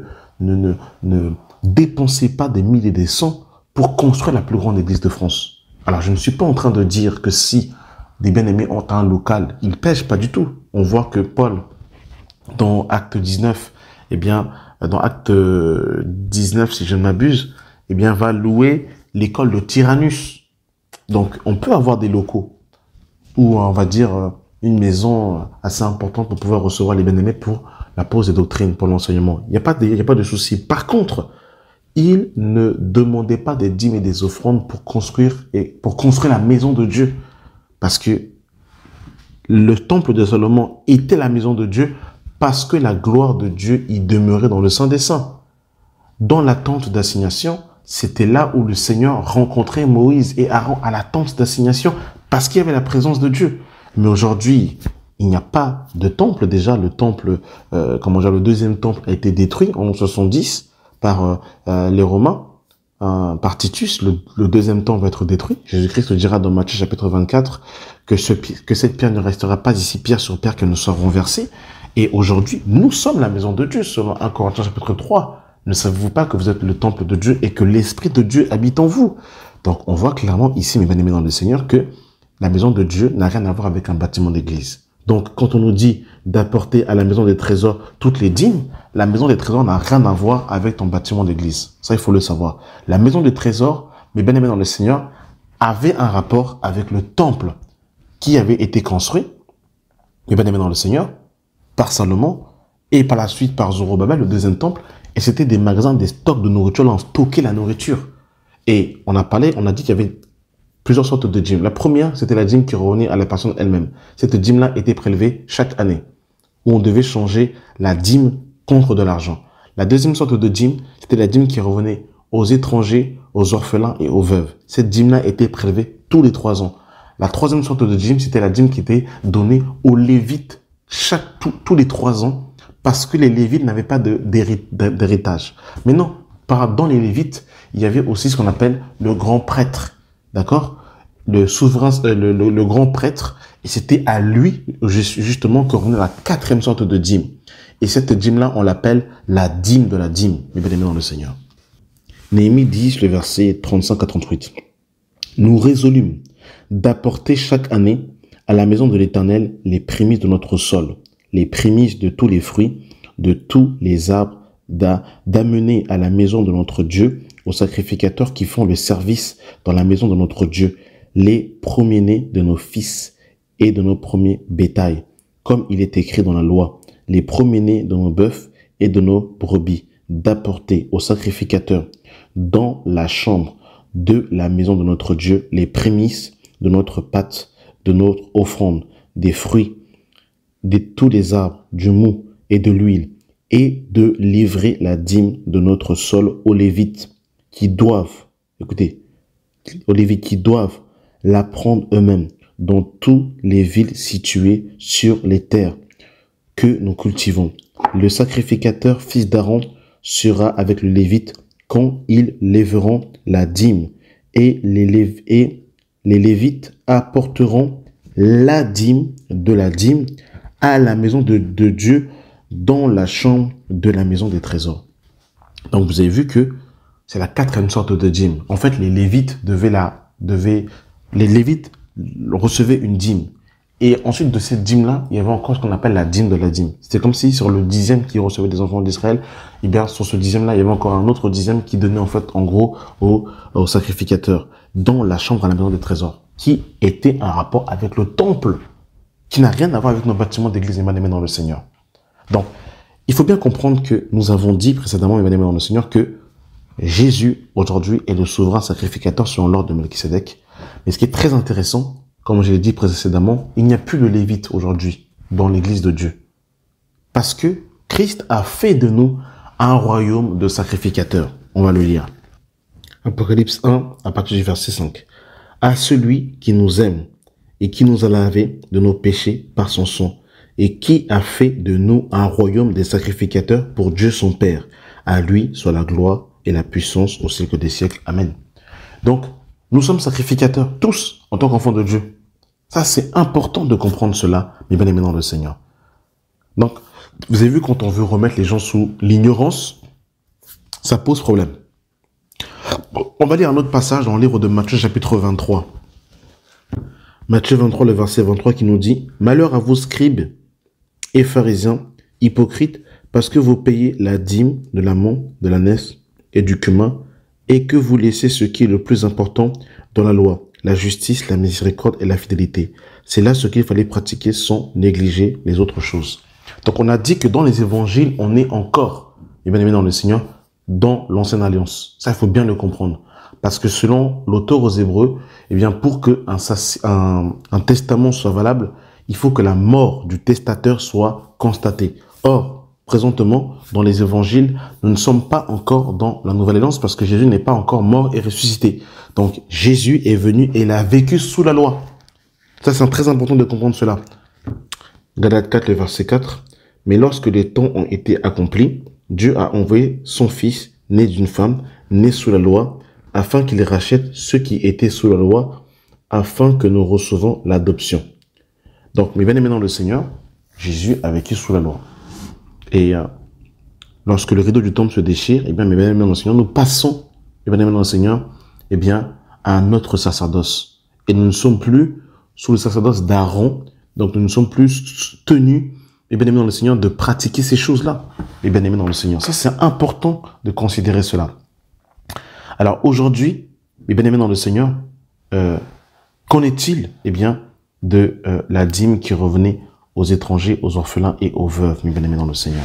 dépensaient pas des milliers et des cents pour construire la plus grande église de France. Alors, je ne suis pas en train de dire que si des bien-aimés ont un local, ils pêchent, pas du tout. On voit que Paul, dans Acte 19, dans Acte 19, si je ne m'abuse, va louer l'école de Tyrannus. Donc, on peut avoir des locaux ou, on va dire, une maison assez importante pour pouvoir recevoir les bien-aimés pour la pose des doctrines, pour l'enseignement. Il n'y a pas de souci. Par contre, il ne demandait pas des dîmes et des offrandes pour construire la maison de Dieu. Parce que le temple de Salomon était la maison de Dieu parce que la gloire de Dieu y demeurait dans le Saint des Saints. Dans la tente d'assignation, c'était là où le Seigneur rencontrait Moïse et Aaron à la tente d'assignation parce qu'il y avait la présence de Dieu. Mais aujourd'hui, il n'y a pas de temple. Déjà, le temple, le deuxième temple a été détruit en 70 par les Romains, par Titus. Le deuxième temple va être détruit. Jésus-Christ dira dans Matthieu chapitre 24 que cette pierre ne restera pas ici pierre sur pierre qu'elle ne soit renversée. Et aujourd'hui, nous sommes la maison de Dieu, selon 1 Corinthiens chapitre 3. Ne savez-vous pas que vous êtes le temple de Dieu et que l'Esprit de Dieu habite en vous? Donc, on voit clairement ici, mes bien-aimés dans le Seigneur, que la maison de Dieu n'a rien à voir avec un bâtiment d'église. Donc, quand on nous dit d'apporter à la maison des trésors toutes les dîmes, la maison des trésors n'a rien à voir avec ton bâtiment d'église. Ça, il faut le savoir. La maison des trésors, mes bien-aimés dans le Seigneur, avait un rapport avec le temple qui avait été construit, mes bien-aimés dans le Seigneur, par Salomon et par la suite par Zorobabel, le deuxième temple. Et c'était des magasins, des stocks de nourriture. Là, on stockait la nourriture. Et on a dit qu'il y avait plusieurs sortes de dîmes. La première, c'était la dîme qui revenait à la personne elle-même. Cette dîme-là était prélevée chaque année, où on devait changer la dîme contre de l'argent. La deuxième sorte de dîme, c'était la dîme qui revenait aux étrangers, aux orphelins et aux veuves. Cette dîme-là était prélevée tous les 3 ans. La troisième sorte de dîme, c'était la dîme qui était donnée aux Lévites tous les 3 ans, parce que les Lévites n'avaient pas d'héritage. Mais non, dans les Lévites, il y avait aussi ce qu'on appelle le grand prêtre. D'accord? Le souverain, le grand prêtre. Et c'était à lui, justement, que revenait la 4e sorte de dîme. Et cette dîme-là, on l'appelle la dîme de la dîme, mes bien-aimés dans le Seigneur. Néhémie 10, le verset 35 à 38. Nous résolûmes d'apporter chaque année à la maison de l'Éternel les prémices de notre sol, les prémices de tous les fruits, de tous les arbres, d'amener à la maison de notre Dieu, aux sacrificateurs qui font le service dans la maison de notre Dieu, les premiers-nés de nos fils et de nos premiers bétails, comme il est écrit dans la loi, les premiers-nés de nos bœufs et de nos brebis, d'apporter aux sacrificateurs dans la chambre de la maison de notre Dieu les prémices de notre pâte, de notre offrande, des fruits, de tous les arbres, du mou et de l'huile, et de livrer la dîme de notre sol aux Lévites qui doivent, la prendre eux-mêmes dans toutes les villes situées sur les terres que nous cultivons. Le sacrificateur, fils d'Aaron, sera avec le Lévite quand ils lèveront la dîme, et les Lévites apporteront la dîme de la dîme à la maison de Dieu dans la chambre de la maison des trésors. Donc vous avez vu que c'est la 4e sorte de dîme. En fait, les Lévites recevaient une dîme. Et ensuite de cette dîme-là, il y avait encore ce qu'on appelle la dîme de la dîme. C'était comme si sur le 10e qui recevait des enfants d'Israël, et bien sur ce 10e-là, il y avait encore un autre 10e qui donnait en fait, en gros, aux sacrificateurs dans la chambre à la maison des trésors, qui était un rapport avec le temple qui n'a rien à voir avec nos bâtiments d'église, mes bien-aimés dans le Seigneur. Donc, il faut bien comprendre que nous avons dit précédemment, mes bien-aimés dans le Seigneur, que Jésus, aujourd'hui, est le souverain sacrificateur selon l'ordre de Melchisédek. Mais ce qui est très intéressant, comme je l'ai dit précédemment, il n'y a plus de Lévite aujourd'hui dans l'église de Dieu. Parce que Christ a fait de nous un royaume de sacrificateurs. On va le lire. Apocalypse 1, à partir du verset 5. À celui qui nous aime et qui nous a lavé de nos péchés par son sang, et qui a fait de nous un royaume des sacrificateurs pour Dieu son Père. À lui soit la gloire et la puissance au siècle des siècles. Amen. Donc, nous sommes sacrificateurs, tous, en tant qu'enfants de Dieu. Ça, c'est important de comprendre cela, mes bien-aimés dans le Seigneur. Donc, vous avez vu, quand on veut remettre les gens sous l'ignorance, ça pose problème. On va lire un autre passage dans le livre de Matthieu, chapitre 23. Matthieu 23, le verset 23, qui nous dit « Malheur à vous, scribes et pharisiens, hypocrites, parce que vous payez la dîme de l'amont, de l'ânesse et du cumin, et que vous laissez ce qui est le plus important dans la loi, la justice, la miséricorde et la fidélité. C'est là ce qu'il fallait pratiquer sans négliger les autres choses. » Donc on a dit que dans les évangiles, on est encore, et bien aimé dans le Seigneur, dans l'ancienne alliance. Ça, il faut bien le comprendre. Parce que selon l'auteur aux Hébreux, eh bien, pour que un testament soit valable, il faut que la mort du testateur soit constatée. Or, présentement, dans les évangiles, nous ne sommes pas encore dans la nouvelle alliance parce que Jésus n'est pas encore mort et ressuscité. Donc, Jésus est venu et il a vécu sous la loi. Ça, c'est très important de comprendre cela. Galates 4, le verset 4. Mais lorsque les temps ont été accomplis, Dieu a envoyé son Fils, né d'une femme, né sous la loi, afin qu'il rachète ceux qui étaient sous la loi, afin que nous recevons l'adoption. Donc, mes bien-aimés dans le Seigneur, Jésus a vécu sous la loi. Et lorsque le rideau du temple se déchire, eh bien, mes bien-aimés dans le Seigneur, nous passons, mes bien-aimés dans le Seigneur, eh bien, à un autre sacerdoce. Et nous ne sommes plus sous le sacerdoce d'Aaron, donc nous ne sommes plus tenus, mes bien-aimés dans le Seigneur, de pratiquer ces choses-là, mes bien-aimés dans le Seigneur. Ça, c'est important de considérer cela. Alors aujourd'hui, mes bien-aimés dans le Seigneur, qu'en est-il, eh bien, de la dîme qui revenait aux étrangers, aux orphelins et aux veuves, mes bien-aimés dans le Seigneur?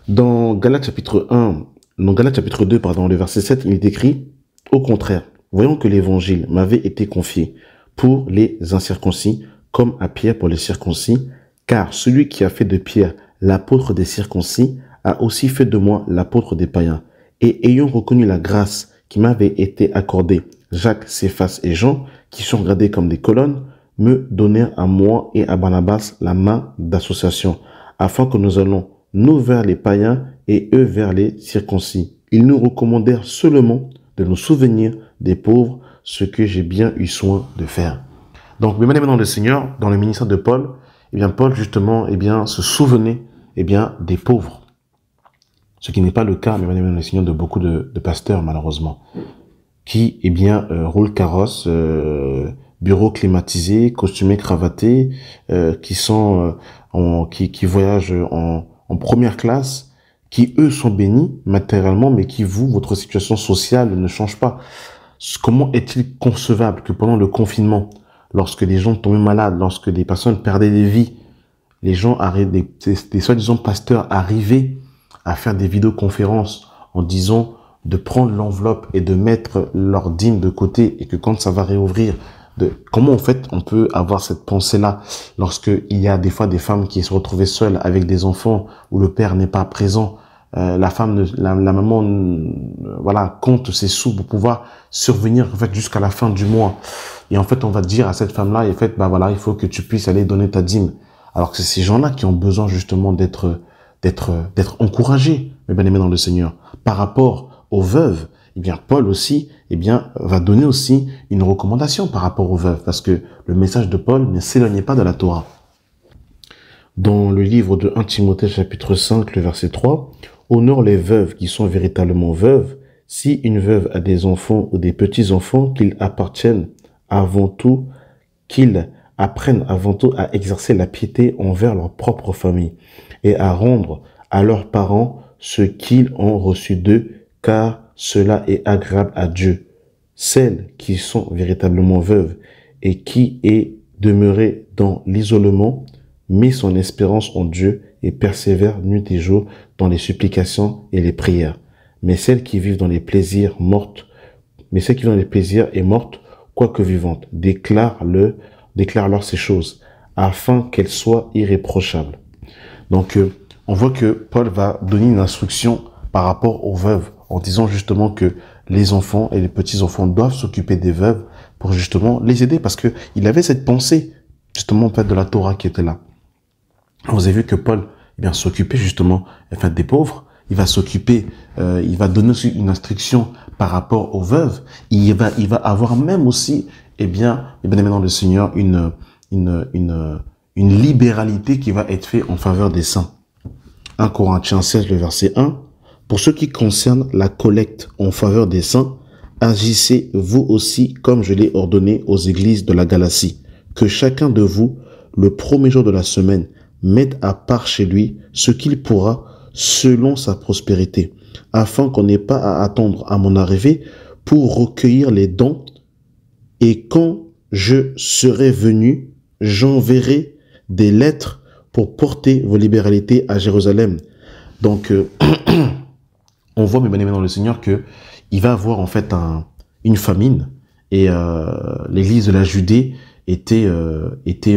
Dans Galates chapitre 2, le verset 7, il est écrit: au contraire, voyons que l'évangile m'avait été confié pour les incirconcis, comme à Pierre pour les circoncis, car celui qui a fait de Pierre l'apôtre des circoncis a aussi fait de moi l'apôtre des païens. Et ayant reconnu la grâce qui m'avait été accordée, Jacques, Céphas et Jean, qui sont gradés comme des colonnes, me donnèrent à moi et à Barnabas la main d'association, afin que nous allons, nous vers les païens et eux vers les circoncis. Ils nous recommandèrent seulement de nous souvenir des pauvres, ce que j'ai bien eu soin de faire. Donc, bien dans le Seigneur, dans le ministère de Paul, eh bien, Paul, justement, eh bien, se souvenait, eh bien, des pauvres. Ce qui n'est pas le cas, mais dans le Seigneur, de beaucoup de pasteurs, malheureusement, qui, eh bien, roulent carrosse, bureau climatisé, costumés, cravatés, qui voyagent en première classe, qui, eux, sont bénis matériellement, mais qui, vous, votre situation sociale ne change pas. Comment est-il concevable que pendant le confinement, lorsque les gens tombaient malades, lorsque des personnes perdaient des vies, les gens des soi-disant pasteurs arrivaient à faire des vidéoconférences en disant de prendre l'enveloppe et de mettre leur dîme de côté et que quand ça va réouvrir, comment en fait on peut avoir cette pensée-là lorsque il y a des fois des femmes qui se retrouvaient seules avec des enfants où le père n'est pas présent, la maman, voilà, compte ses sous pour pouvoir survenir en fait jusqu'à la fin du mois. Et en fait, on va dire à cette femme-là, en fait, bah voilà, il faut que tu puisses aller donner ta dîme. Alors que c'est ces gens-là qui ont besoin justement d'être encouragés, mes bien-aimés dans le Seigneur. Par rapport aux veuves, eh bien, Paul aussi, eh bien, va donner aussi une recommandation par rapport aux veuves, parce que le message de Paul ne s'éloignait pas de la Torah. Dans le livre de 1 Timothée, chapitre 5, le verset 3, « Honore les veuves qui sont véritablement veuves. Si une veuve a des enfants ou des petits-enfants, qu'ils apprennent avant tout à exercer la piété envers leur propre famille et à rendre à leurs parents ce qu'ils ont reçu d'eux, car cela est agréable à Dieu. Celles qui sont véritablement veuves et qui aient demeurer dans l'isolement, met son espérance en Dieu et persévère nuit et jour dans les supplications et les prières. Mais celles qui vivent dans les plaisirs est morte, quoique vivante, déclare-leur ces choses, afin qu'elles soient irréprochables. Donc, on voit que Paul va donner une instruction par rapport aux veuves, en disant justement que les enfants et les petits-enfants doivent s'occuper des veuves pour justement les aider, parce que il avait cette pensée, justement, en fait, de la Torah qui était là. Vous avez vu que Paul, s'occupait justement, des pauvres. Il va s'occuper, il va donner aussi une instruction par rapport aux veuves. Il va avoir même aussi, bien aimé dans le Seigneur, une libéralité qui va être faite en faveur des saints. 1 Corinthiens 16, le verset 1. Pour ce qui concerne la collecte en faveur des saints, agissez vous aussi comme je l'ai ordonné aux églises de la Galatie, que chacun de vous, le premier jour de la semaine, mette à part chez lui ce qu'il pourra selon sa prospérité, afin qu'on n'ait pas à attendre à mon arrivée pour recueillir les dons. Et quand je serai venu, j'enverrai des lettres pour porter vos libéralités à Jérusalem. Donc, on voit, mes bien-aimés dans le Seigneur, que il va avoir en fait une famine, et l'église de la Judée était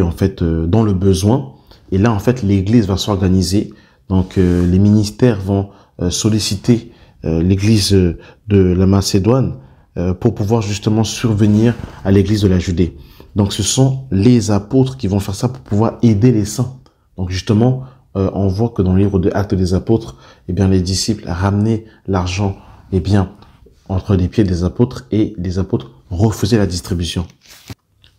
en fait dans le besoin. Et là, en fait, l'église va s'organiser. Donc, les ministères vont solliciter l'église de la Macédoine pour pouvoir justement survenir à l'église de la Judée. Donc, ce sont les apôtres qui vont faire ça pour pouvoir aider les saints. Donc, justement, on voit que dans le livre de Actes des Apôtres, les disciples ramenaient l'argent, entre les pieds des apôtres, et les apôtres refusaient la distribution.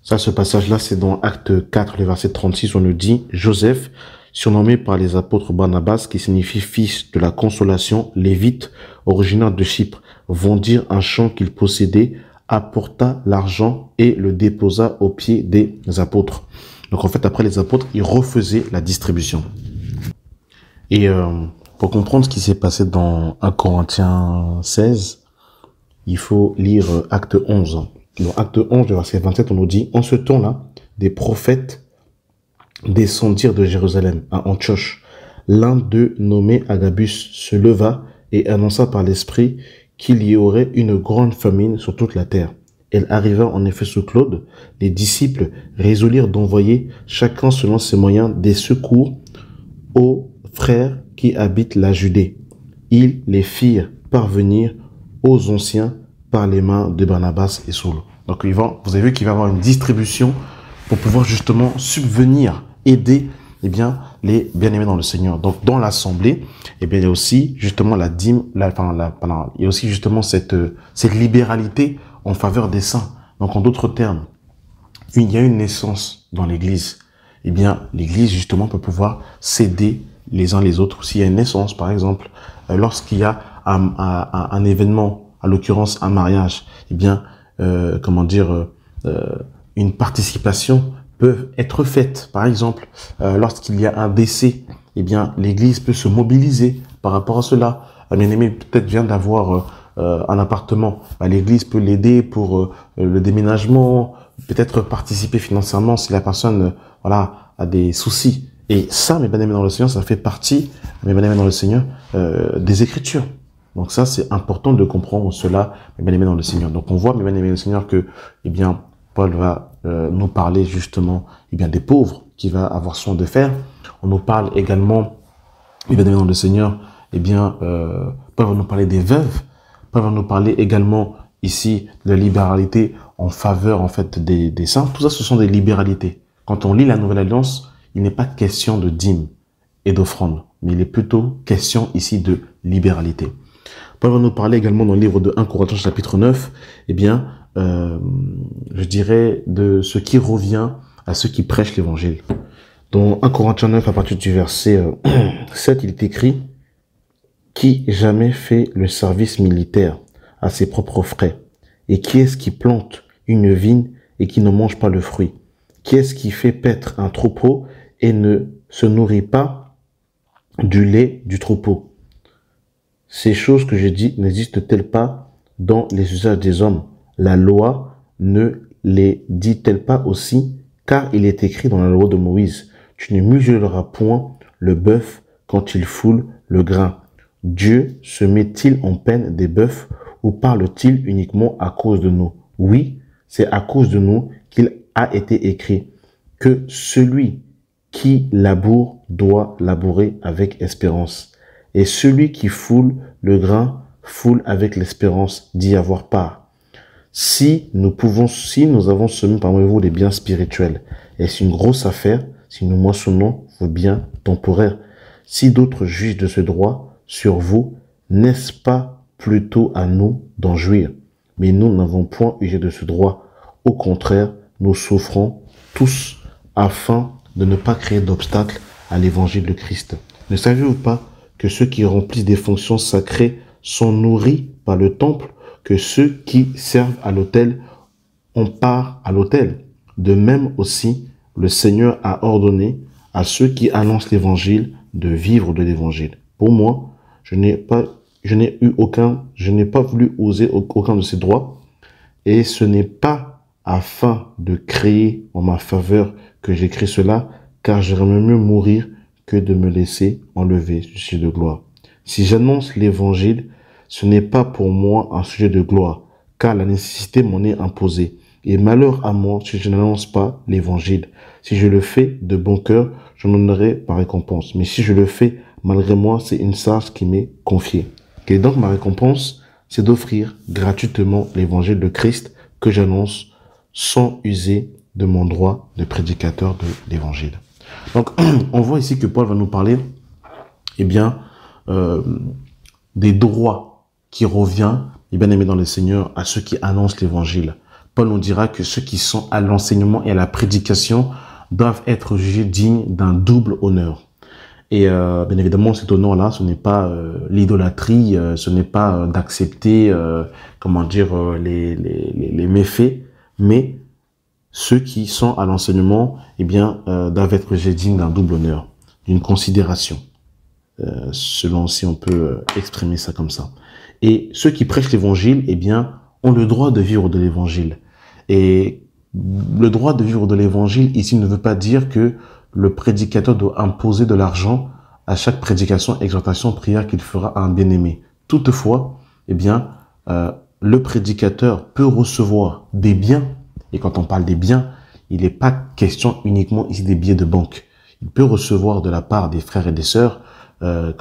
Ça, ce passage-là, c'est dans Acte 4, le verset 36, on nous dit, Joseph, surnommé par les apôtres Barnabas, qui signifie fils de la consolation, lévite, originaire de Chypre, vendir un champ qu'il possédait, apporta l'argent et le déposa aux pieds des apôtres. Donc, en fait, après les apôtres, ils refusaient la distribution. Et pour comprendre ce qui s'est passé dans 1 Corinthiens 16, il faut lire Acte 11. Dans Acte 11, verset 27, on nous dit, en ce temps-là, des prophètes descendirent de Jérusalem à Antioche. L'un d'eux, nommé Agabus, se leva et annonça par l'Esprit qu'il y aurait une grande famine sur toute la terre. Elle arriva en effet sous Claude. Les disciples résolurent d'envoyer, chacun selon ses moyens, des secours aux frères qui habitent la Judée. Ils les firent parvenir aux anciens par les mains de Barnabas et Saul. Donc, vous avez vu qu'il va y avoir une distribution pour pouvoir justement subvenir, aider, les bien-aimés dans le Seigneur. Donc, dans l'assemblée, il y a aussi justement la dîme, il y a aussi justement cette libéralité en faveur des saints. Donc, en d'autres termes, il y a une naissance dans l'église. L'église, justement, peut pouvoir s'aider les uns les autres. S'il y a une naissance, par exemple, lorsqu'il y a un événement, à l'occurrence un mariage, une participation peut être faite. Par exemple, lorsqu'il y a un décès, l'église peut se mobiliser par rapport à cela. Un bien-aimé peut-être vient d'avoir un appartement, l'église peut l'aider pour le déménagement, peut-être participer financièrement si la personne a des soucis. Et ça, mes bien-aimés dans le Seigneur, ça fait partie, mes bien-aimés dans le Seigneur, des Écritures. Donc ça, c'est important de comprendre cela, mes bien-aimés dans le Seigneur. Donc on voit, mes bien-aimés dans le Seigneur, que Paul va nous parler justement des pauvres qu'il va avoir soin de faire. On nous parle également, mes bien-aimés dans le Seigneur, Paul va nous parler des veuves. Paul va nous parler également ici de la libéralité en faveur en fait des saints. Tout ça, ce sont des libéralités. Quand on lit la Nouvelle Alliance, il n'est pas question de dîme et d'offrande, mais il est plutôt question ici de libéralité. Paul va nous parler également dans le livre de 1 Corinthiens chapitre 9, je dirais de ce qui revient à ceux qui prêchent l'évangile. Dans 1 Corinthiens 9, à partir du verset 7, il est écrit « Qui jamais fait le service militaire à ses propres frais? Et qui est-ce qui plante une vigne et qui ne mange pas le fruit? Qui est-ce qui fait paître un troupeau et ne se nourrit pas du lait du troupeau? Ces choses que je dis n'existent-elles pas dans les usages des hommes? La loi ne les dit-elle pas aussi? Car il est écrit dans la loi de Moïse, tu ne museleras point le bœuf quand il foule le grain. Dieu se met-il en peine des bœufs ou parle-t-il uniquement à cause de nous? Oui, c'est à cause de nous qu'il a été écrit que celui qui laboure doit labourer avec espérance. Et celui qui foule le grain foule avec l'espérance d'y avoir part. Si nous avons semé parmi vous des biens spirituels, est-ce une grosse affaire si nous moissonnons vos biens temporaires? Si d'autres jugent de ce droit sur vous, n'est-ce pas plutôt à nous d'en jouir? Mais nous n'avons point usé de ce droit. Au contraire, nous souffrons tous afin de ne pas créer d'obstacles à l'évangile de Christ. Ne savez-vous pas que ceux qui remplissent des fonctions sacrées sont nourris par le temple, que ceux qui servent à l'autel ont part à l'autel? De même aussi, le Seigneur a ordonné à ceux qui annoncent l'évangile de vivre de l'évangile. Pour moi, je n'ai pas voulu oser aucun de ces droits, et ce n'est pas afin de créer en ma faveur que j'écris cela, car j'aimerais mieux mourir que de me laisser enlever du sujet de gloire. Si j'annonce l'évangile, ce n'est pas pour moi un sujet de gloire, car la nécessité m'en est imposée. Et malheur à moi si je n'annonce pas l'évangile. Si je le fais de bon cœur, j'en aurai par récompense. Mais si je le fais malgré moi, c'est une charge qui m'est confiée. Quelle est donc ma récompense? C'est d'offrir gratuitement l'évangile de Christ que j'annonce sans user de mon droit de prédicateur de l'évangile. Donc, on voit ici que Paul va nous parler, des droits qui revient, bien aimé dans le Seigneur, à ceux qui annoncent l'évangile. Paul nous dira que ceux qui sont à l'enseignement et à la prédication doivent être jugés dignes d'un double honneur. Et bien évidemment, cet honneur-là, ce n'est pas l'idolâtrie, ce n'est pas d'accepter, les méfaits, mais ceux qui sont à l'enseignement, doivent être jugés dignes d'un double honneur, d'une considération, selon si on peut exprimer ça comme ça. Et ceux qui prêchent l'évangile, ont le droit de vivre de l'évangile. Et le droit de vivre de l'évangile ici ne veut pas dire que le prédicateur doit imposer de l'argent à chaque prédication, exhortation, prière qu'il fera à un bien-aimé. Toutefois, le prédicateur peut recevoir des biens. Et quand on parle des biens, il n'est pas question uniquement ici des billets de banque. Il peut recevoir de la part des frères et des sœurs, ils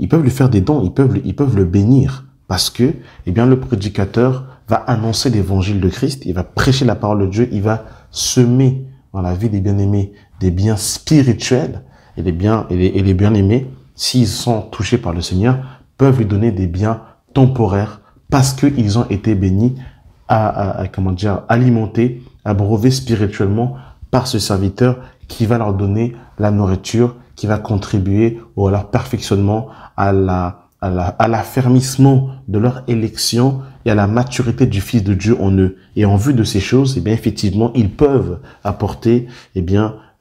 peuvent lui faire des dons, ils peuvent le bénir. Parce que, le prédicateur va annoncer l'évangile de Christ, il va prêcher la parole de Dieu, il va semer dans la vie des bien-aimés des biens spirituels, et les bien-aimés, s'ils sont touchés par le Seigneur, peuvent lui donner des biens temporaires parce qu'ils ont été bénis, alimentés, abreuvés spirituellement par ce serviteur qui va leur donner la nourriture, qui va contribuer à leur perfectionnement, à l'affermissement de leur élection et à la maturité du Fils de Dieu en eux. Et en vue de ces choses, effectivement, ils peuvent apporter,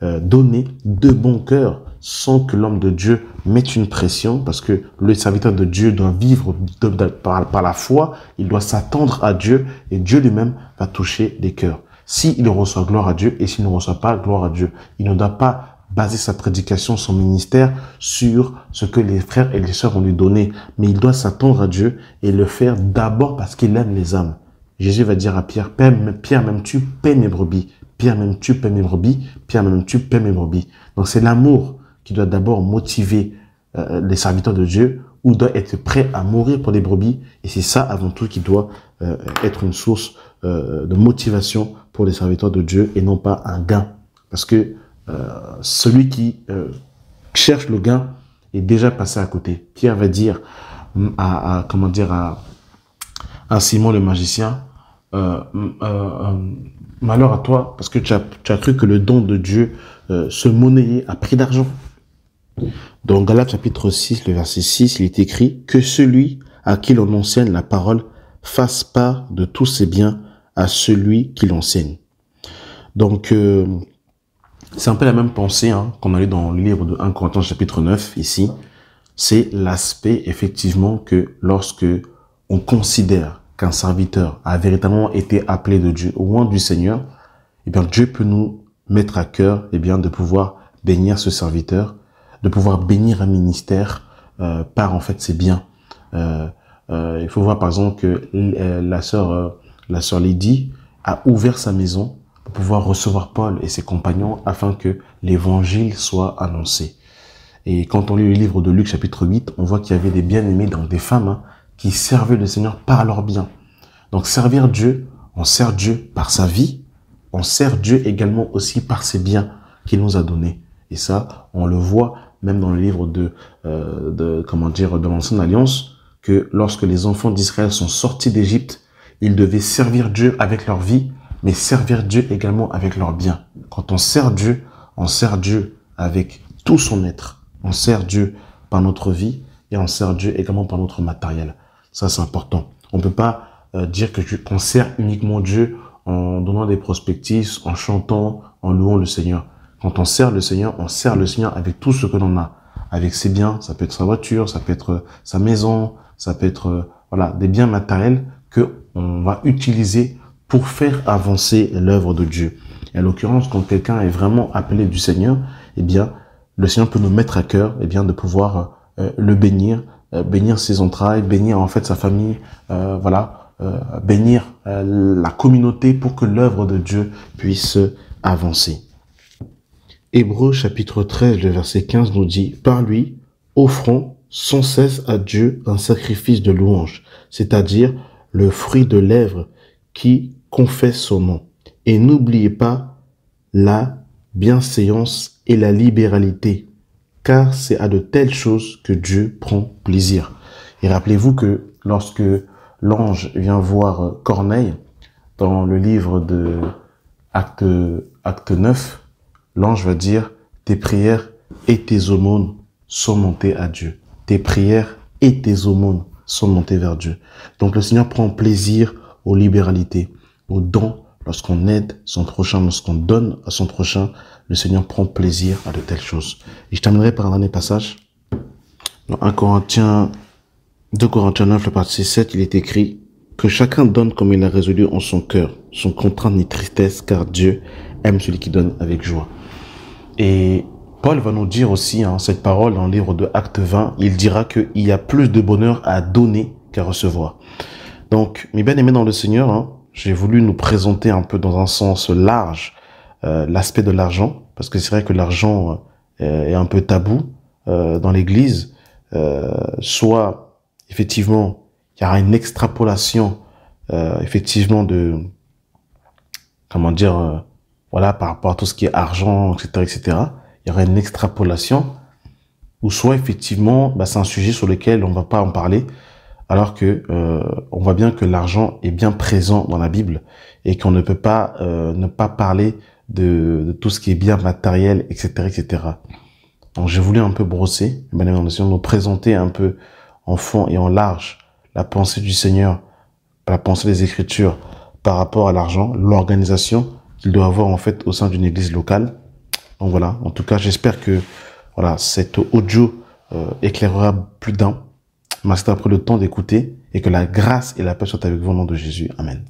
donner de bon cœur, sans que l'homme de Dieu mette une pression, parce que le serviteur de Dieu doit vivre par la foi, il doit s'attendre à Dieu, et Dieu lui-même va toucher les cœurs. S'il reçoit gloire à Dieu, et s'il ne reçoit pas gloire à Dieu, il ne doit pas baser sa prédication, son ministère sur ce que les frères et les sœurs vont lui donner. Mais il doit s'attendre à Dieu et le faire d'abord parce qu'il aime les âmes. Jésus va dire à Pierre, Pierre, m'aimes-tu, paie mes brebis. Pierre, m'aimes-tu, paie mes brebis. Pierre, m'aimes-tu, paie mes brebis. Donc c'est l'amour qui doit d'abord motiver les serviteurs de Dieu, ou doit être prêt à mourir pour les brebis. Et c'est ça avant tout qui doit être une source de motivation pour les serviteurs de Dieu et non pas un gain. Parce que celui qui cherche le gain est déjà passé à côté. Pierre va dire à Simon le magicien, malheur à toi, parce que tu as cru que le don de Dieu se monnayait à prix d'argent. Dans Galates chapitre 6, le verset 6, il est écrit que celui à qui l'on enseigne la parole fasse part de tous ses biens à celui qui l'enseigne. Donc, c'est un peu la même pensée qu'on a lu dans le livre de 1 Corinthiens chapitre 9 ici. C'est l'aspect effectivement que lorsque on considère qu'un serviteur a véritablement été appelé de Dieu au loin du Seigneur, eh bien, Dieu peut nous mettre à cœur, eh bien, de pouvoir bénir ce serviteur, de pouvoir bénir un ministère par, en fait, ses biens. Il faut voir, par exemple, que la sœur Lydie a ouvert sa maison pour pouvoir recevoir Paul et ses compagnons afin que l'évangile soit annoncé. Et quand on lit le livre de Luc, chapitre 8, on voit qu'il y avait des bien-aimés, donc des femmes, qui servaient le Seigneur par leurs biens. Donc, servir Dieu, on sert Dieu par sa vie, on sert Dieu également aussi par ses biens qu'il nous a donnés. Et ça, on le voit même dans le livre de l'Ancienne Alliance, que lorsque les enfants d'Israël sont sortis d'Égypte, ils devaient servir Dieu avec leur vie, mais servir Dieu également avec leurs biens. Quand on sert Dieu avec tout son être. On sert Dieu par notre vie et on sert Dieu également par notre matériel. Ça, c'est important. On ne peut pas dire qu'on sert uniquement Dieu en donnant des prospectus, en chantant, en louant le Seigneur. Quand on sert le Seigneur avec tout ce que l'on a. Avec ses biens, ça peut être sa voiture, ça peut être sa maison, ça peut être des biens matériels qu'on va utiliser pour faire avancer l'œuvre de Dieu. Et en l'occurrence, quand quelqu'un est vraiment appelé du Seigneur, eh bien, le Seigneur peut nous mettre à cœur, eh bien, de pouvoir le bénir, bénir ses entrailles, bénir en fait sa famille, bénir la communauté pour que l'œuvre de Dieu puisse avancer. Hébreux chapitre 13, le verset 15 nous dit « Par lui, offrons sans cesse à Dieu un sacrifice de louange, c'est-à-dire le fruit de lèvres qui confesse son nom. Et n'oubliez pas la bienséance et la libéralité, car c'est à de telles choses que Dieu prend plaisir. » Et rappelez-vous que lorsque l'ange vient voir Corneille, dans le livre de Acte 9, l'ange va dire « Tes prières et tes aumônes sont montées à Dieu. » Tes prières et tes aumônes sont montées vers Dieu. Donc le Seigneur prend plaisir aux libéralités, aux dons. Lorsqu'on aide son prochain, lorsqu'on donne à son prochain, le Seigneur prend plaisir à de telles choses. Et je terminerai par un dernier passage. Dans 2 Corinthiens 9, le verset 7, il est écrit « Que chacun donne comme il a résolu en son cœur, sans contrainte ni tristesse, car Dieu aime celui qui donne avec joie. » Et Paul va nous dire aussi, cette parole dans le livre de Acte 20, il dira qu'il y a plus de bonheur à donner qu'à recevoir. Donc, mes bien-aimés dans le Seigneur, j'ai voulu nous présenter un peu dans un sens large l'aspect de l'argent, parce que c'est vrai que l'argent est un peu tabou dans l'Église. Soit, effectivement, il y aura une extrapolation, effectivement, par rapport à tout ce qui est argent, etc. Il y aura une extrapolation, ou soit, effectivement, c'est un sujet sur lequel on ne va pas en parler, alors que on voit bien que l'argent est bien présent dans la Bible et qu'on ne peut pas ne pas parler de tout ce qui est bien matériel, etc. Donc j'ai voulu un peu brosser, nous présenter un peu en fond et en large la pensée du Seigneur, la pensée des Écritures par rapport à l'argent, l'organisation qu'il doit avoir en fait au sein d'une église locale. Donc voilà, en tout cas j'espère que cet audio éclairera plus d'un. Merci d'avoir pris le temps d'écouter et que la grâce et la paix soient avec vous au nom de Jésus. Amen.